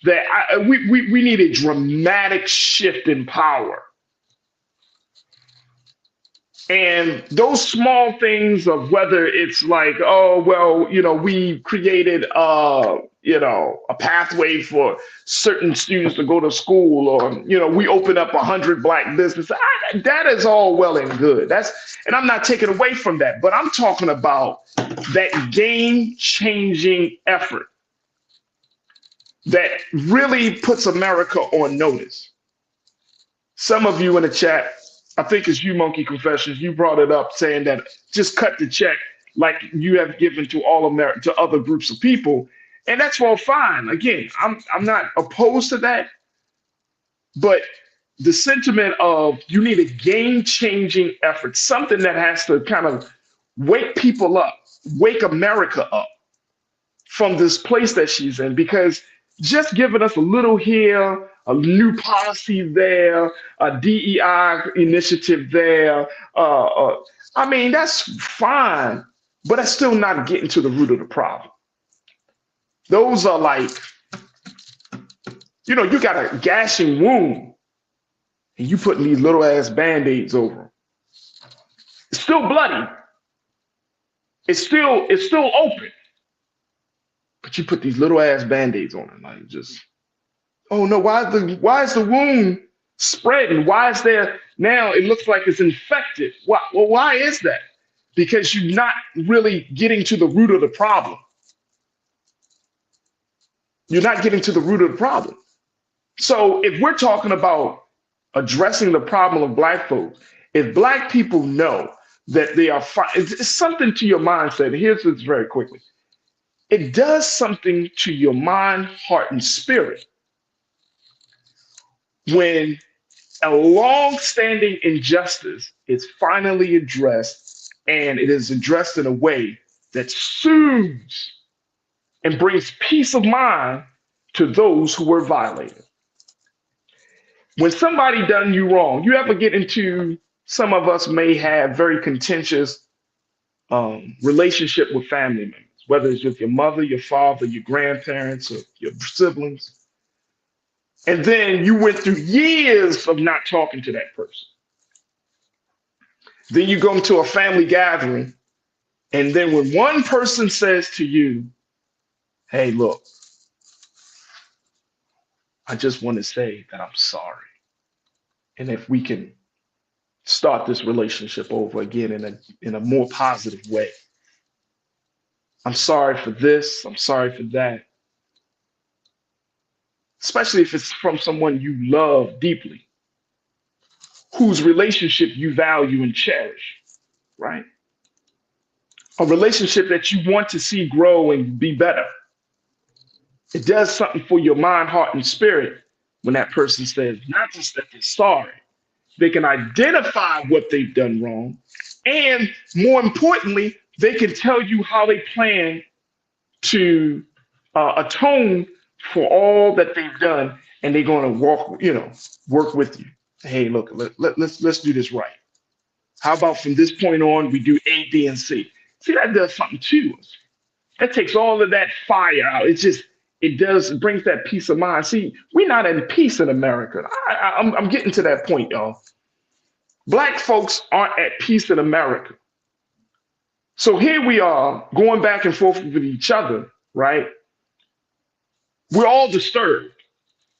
that we need a dramatic shift in power. And those small things of whether it's like, oh, well, we created, a pathway for certain students to go to school, or, we open up 100 Black businesses. That is all well and good. And I'm not taking away from that, but I'm talking about that game-changing effort that really puts America on notice. Some of you in the chat, I think it's you, Monkey Confessions, you brought it up saying that just cut the check like you have given to all America, to other groups of people. And that's all fine. Again, I'm not opposed to that, but the sentiment of you need a game-changing effort, something that has to kind of wake people up, wake America up from this place that she's in, because just giving us a little here, a new policy there, a DEI initiative there. That's fine, but that's still not getting to the root of the problem. Those are like, you got a gashing wound and you putting these little ass Band-Aids over them. It's still bloody. It's still open. But you put these little ass Band-Aids on it, like just, oh no, why is the wound spreading? Why is there now? It looks like it's infected. Why is that? Because you're not really getting to the root of the problem. You're not getting to the root of the problem. So if we're talking about addressing the problem of Black folks, if Black people know that they are fine, it's something to your mindset. Here's this very quickly. It does something to your mind, heart, and spirit when a long-standing injustice is finally addressed, and it is addressed in a way that soothes and brings peace of mind to those who were violated. When somebody done you wrong, you ever get into, some of us may have very contentious relationship with family members, whether it's with your mother, your father, your grandparents, or your siblings. And then you went through years of not talking to that person. Then you go into a family gathering, and then when one person says to you, hey, look, I just want to say that I'm sorry. And if we can start this relationship over again in a more positive way. I'm sorry for this, I'm sorry for that. Especially if it's from someone you love deeply, whose relationship you value and cherish, right? A relationship that you want to see grow and be better. It does something for your mind, heart, and spirit when that person says, not just that they're sorry, they can identify what they've done wrong, and more importantly, they can tell you how they plan to atone for all that they've done, and they're going to work with you. Hey, look, let's do this right. How about from this point on, we do A, B, and C? See, that does something to us. That takes all of that fire out. It brings that peace of mind. See, we're not in peace in America. I'm getting to that point, y'all. Black folks aren't at peace in America. So here we are going back and forth with each other, right? We're all disturbed,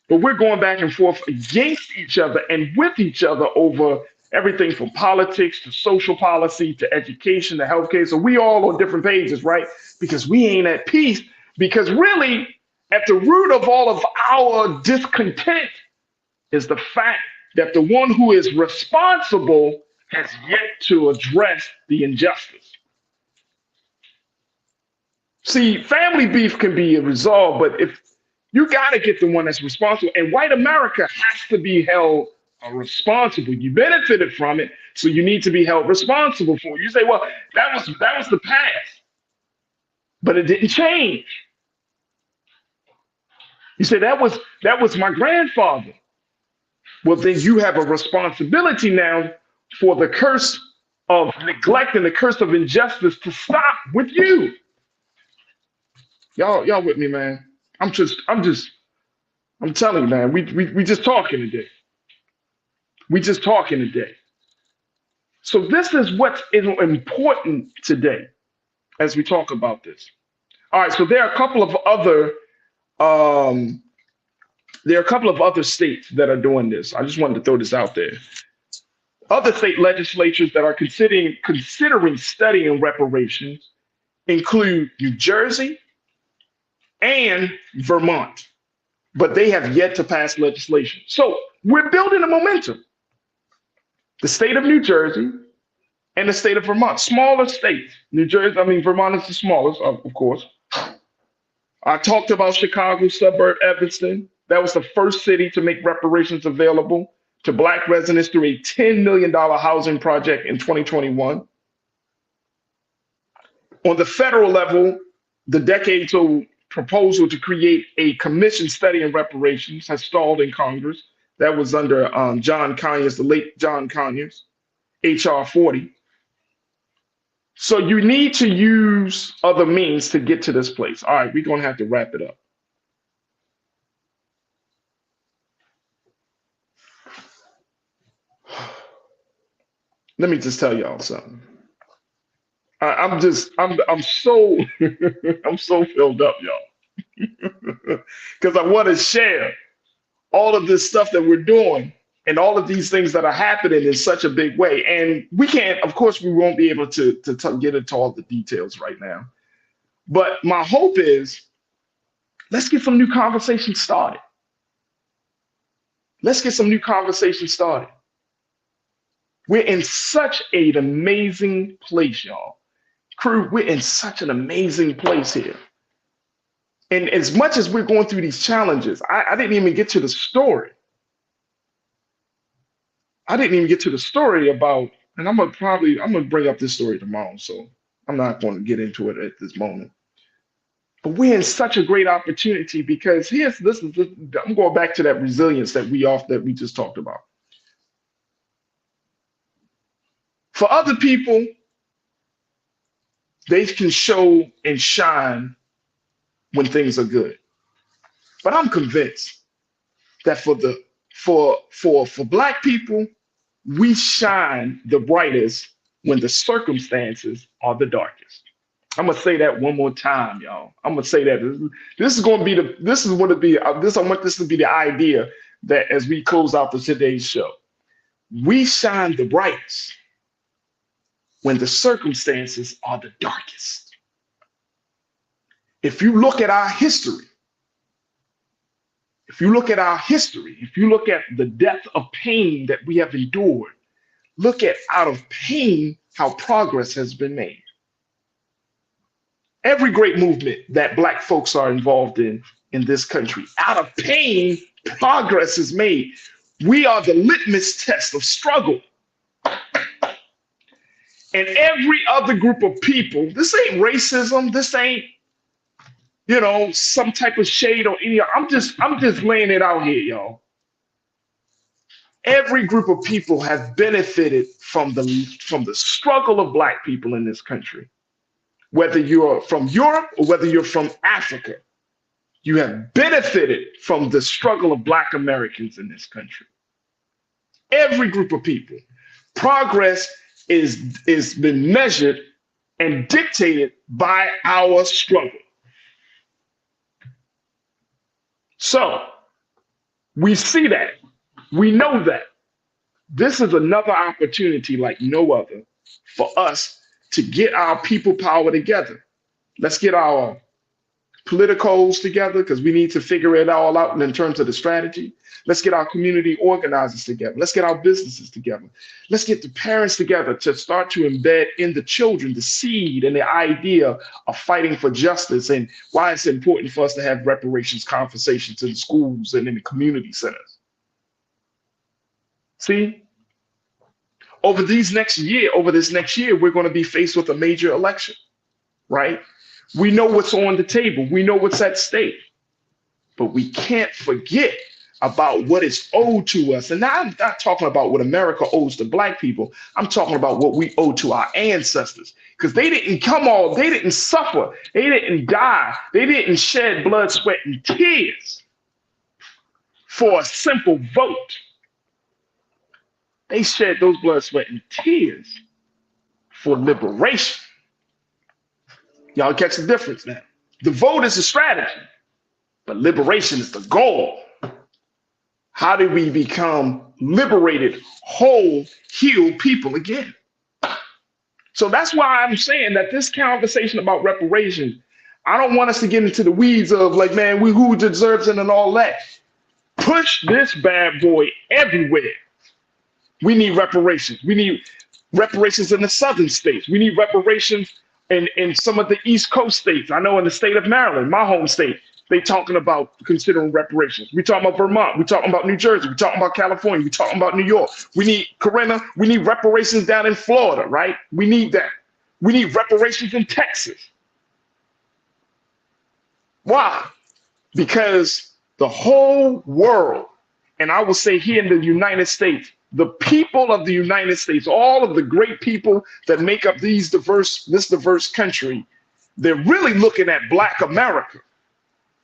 but we're going back and forth against each other and with each other over everything from politics to social policy to education to healthcare. So we all on different pages, right? Because we ain't at peace. Because really, at the root of all of our discontent is the fact that the one who is responsible has yet to address the injustice. See, family beef can be resolved, but if you got to get the one that's responsible, and white America has to be held responsible. You benefited from it, so you need to be held responsible for it. You say, well, that was the past, but it didn't change. You say that was my grandfather. Well, then you have a responsibility now for the curse of neglect and the curse of injustice to stop with you. Y'all with me, man? I'm telling you, man, we just talking today. We just talking today. So this is what's important today as we talk about this. All right, so there are a couple of other states that are doing this. I just wanted to throw this out there. Other state legislatures that are considering studying reparations include New Jersey and Vermont, but they have yet to pass legislation. So we're building a momentum. The state of New Jersey and the state of Vermont, smaller states. Vermont is the smallest, of course. I talked about Chicago suburb Evanston. That was the first city to make reparations available to Black residents through a $10 million housing project in 2021. On the federal level, the decades-old proposal to create a commission studying reparations has stalled in Congress. That was under John Conyers, the late John Conyers, HR 40. So you need to use other means to get to this place. All right, we're going to have to wrap it up. Let me just tell y'all something. I'm so I'm so filled up, y'all, because I want to share all of this stuff that we're doing and all of these things that are happening in such a big way. And we can't, of course, we won't be able to get into all the details right now. But my hope is, let's get some new conversations started. Let's get some new conversations started. We're in such an amazing place, y'all. Crew, we're in such an amazing place here. And as much as we're going through these challenges, I didn't even get to the story. I didn't even get to the story about, and I'm gonna bring up this story tomorrow, so I'm not going to get into it at this moment. But we're in such a great opportunity because I'm going back to that resilience that we just talked about. For other people, they can show and shine when things are good. But I'm convinced that for Black people, we shine the brightest when the circumstances are the darkest. I'm gonna say that one more time, y'all. I'm gonna say that this is going to be this. I want this to be the idea that as we close out today's show, we shine the brightest when the circumstances are the darkest. If you look at our history, if you look at the depth of pain that we have endured, look at out of pain how progress has been made. Every great movement that Black folks are involved in this country, out of pain, progress is made. We are the litmus test of struggle. And every other group of people, this ain't racism, this ain't, some type of shade or any, I'm just laying it out here, y'all. Every group of people have benefited from the struggle of Black people in this country. Whether you're from Europe or whether you're from Africa, you have benefited from the struggle of Black Americans in this country. Every group of people. Progress is been measured and dictated by our struggle. So we see that. We know that. This is another opportunity like no other for us to get our people power together. Let's get our politicos together because we need to figure it all out in terms of the strategy. Let's get our community organizers together. Let's get our businesses together. Let's get the parents together to start to embed in the children the seed and the idea of fighting for justice and why it's important for us to have reparations conversations in schools and in the community centers. See? Over this next year, we're going to be faced with a major election, right? We know what's on the table. We know what's at stake. But we can't forget about what is owed to us. And now I'm not talking about what America owes to Black people. I'm talking about what we owe to our ancestors. Because they didn't suffer. They didn't die. They didn't shed blood, sweat, and tears for a simple vote. They shed those blood, sweat, and tears for liberation. Y'all catch the difference now. The vote is a strategy, but liberation is the goal. How do we become liberated, whole, healed people again? So that's why I'm saying that this conversation about reparations, I don't want us to get into the weeds of like, man, who deserves it and all that. Push this bad boy everywhere. We need reparations. We need reparations in the southern states. We need reparations in some of the East Coast states. I know in the state of Maryland, my home state, they talking about considering reparations. We talking about Vermont. We talking about New Jersey. We talking about California. We talking about New York. We need we need reparations down in Florida, right? We need that. We need reparations in Texas. Why? Because the whole world, and I will say here in the United States, the people of the United States, all of the great people that make up this diverse country, they're really looking at Black America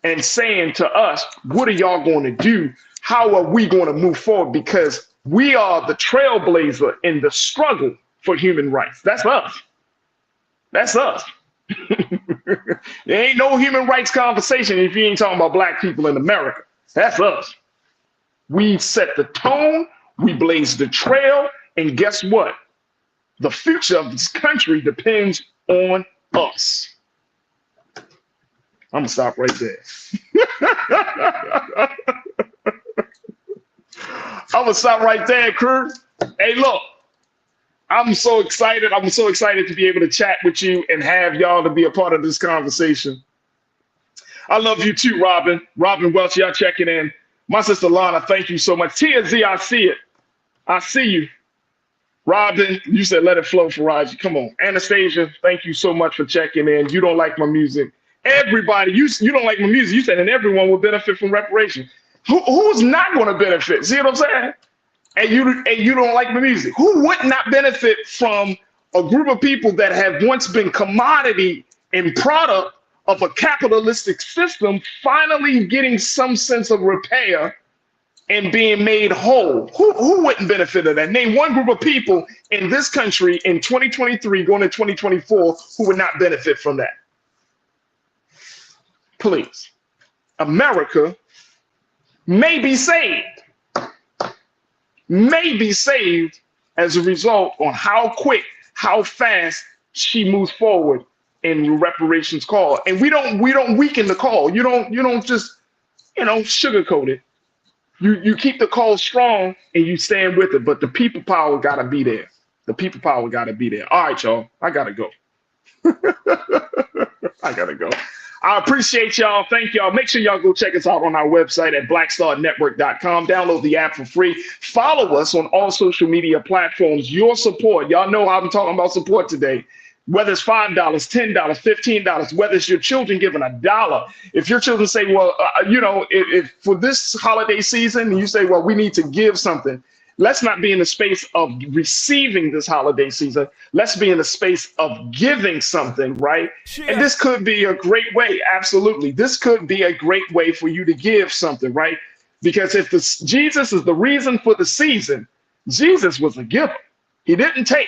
and saying to us, what are y'all going to do? How are we going to move forward? Because we are the trailblazer in the struggle for human rights. That's us. That's us. There ain't no human rights conversation if you ain't talking about Black people in America. That's us. We set the tone. We blaze the trail, and guess what? The future of this country depends on us. I'm gonna stop right there. I'm gonna stop right there, crew. Hey, look, I'm so excited. I'm so excited to be able to chat with you and have y'all to be a part of this conversation. I love you too, Robin. Robin Welch, y'all checking in. My sister Lana, thank you so much. TZ, I see it. I see you. Robin, you said let it flow, Farajii. Come on. Anastasia, thank you so much for checking in. You don't like my music. Everybody, you don't like my music. You said, and everyone will benefit from reparations. Who's not going to benefit? See what I'm saying? And you don't like my music. Who would not benefit from a group of people that have once been commodity and product of a capitalistic system finally getting some sense of repair and being made whole. Who wouldn't benefit of that? Name one group of people in this country in 2023 going to 2024 who would not benefit from that. Please. America may be saved as a result on how quick, how fast she moves forward in reparations call. And we don't weaken the call. You don't just, sugarcoat it. You keep the call strong and you stand with it, but the people power gotta be there. The people power gotta be there. All right, y'all, I gotta go. I gotta go. I appreciate y'all. Thank y'all. Make sure y'all go check us out on our website at blackstarnetwork.com. Download the app for free. Follow us on all social media platforms. Your support. Y'all know how I'm talking about support today. Whether it's $5, $10, $15, whether it's your children giving $1. If your children say, well, if for this holiday season, you say, well, we need to give something. Let's not be in the space of receiving this holiday season. Let's be in the space of giving something, right? Yeah. And this could be a great way. Absolutely. This could be a great way for you to give something, right? Because if Jesus is the reason for the season, Jesus was a giver. He didn't take.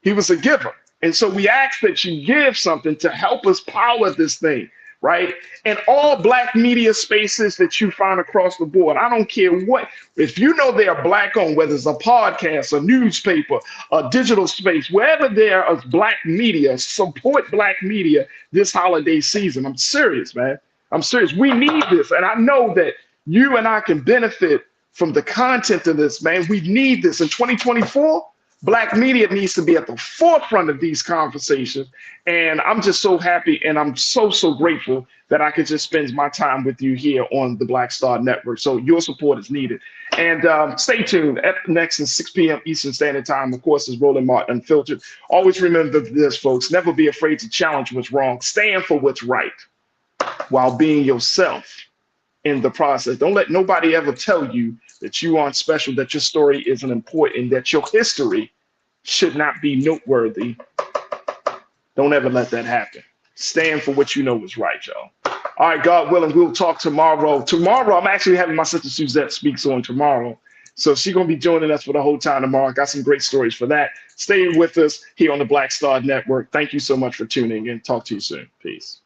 He was a giver. And so we ask that you give something to help us power this thing, right? And all Black media spaces that you find across the board, I don't care what, if you know they are Black owned, whether it's a podcast, a newspaper, a digital space, wherever there is Black media, support Black media this holiday season. I'm serious, man. I'm serious. We need this. And I know that you and I can benefit from the content of this, man. We need this in 2024. Black media needs to be at the forefront of these conversations. And I'm just so happy and I'm so grateful that I could just spend my time with you here on the Black Star Network. So your support is needed. And stay tuned. Up next at 6 p.m. Eastern Standard Time, of course, is Roland Martin Unfiltered. Always remember this, folks. Never be afraid to challenge what's wrong. Stand for what's right while being yourself in the process. Don't let nobody ever tell you that you aren't special, that your story isn't important, that your history should not be noteworthy. Don't ever let that happen. Stand for what you know is right, y'all. All right, God willing, we'll talk tomorrow. Tomorrow, I'm actually having my sister Suzette speaks on tomorrow. So she's going to be joining us for the whole time tomorrow. I got some great stories for that. Stay with us here on the Black Star Network. Thank you so much for tuning in. Talk to you soon. Peace.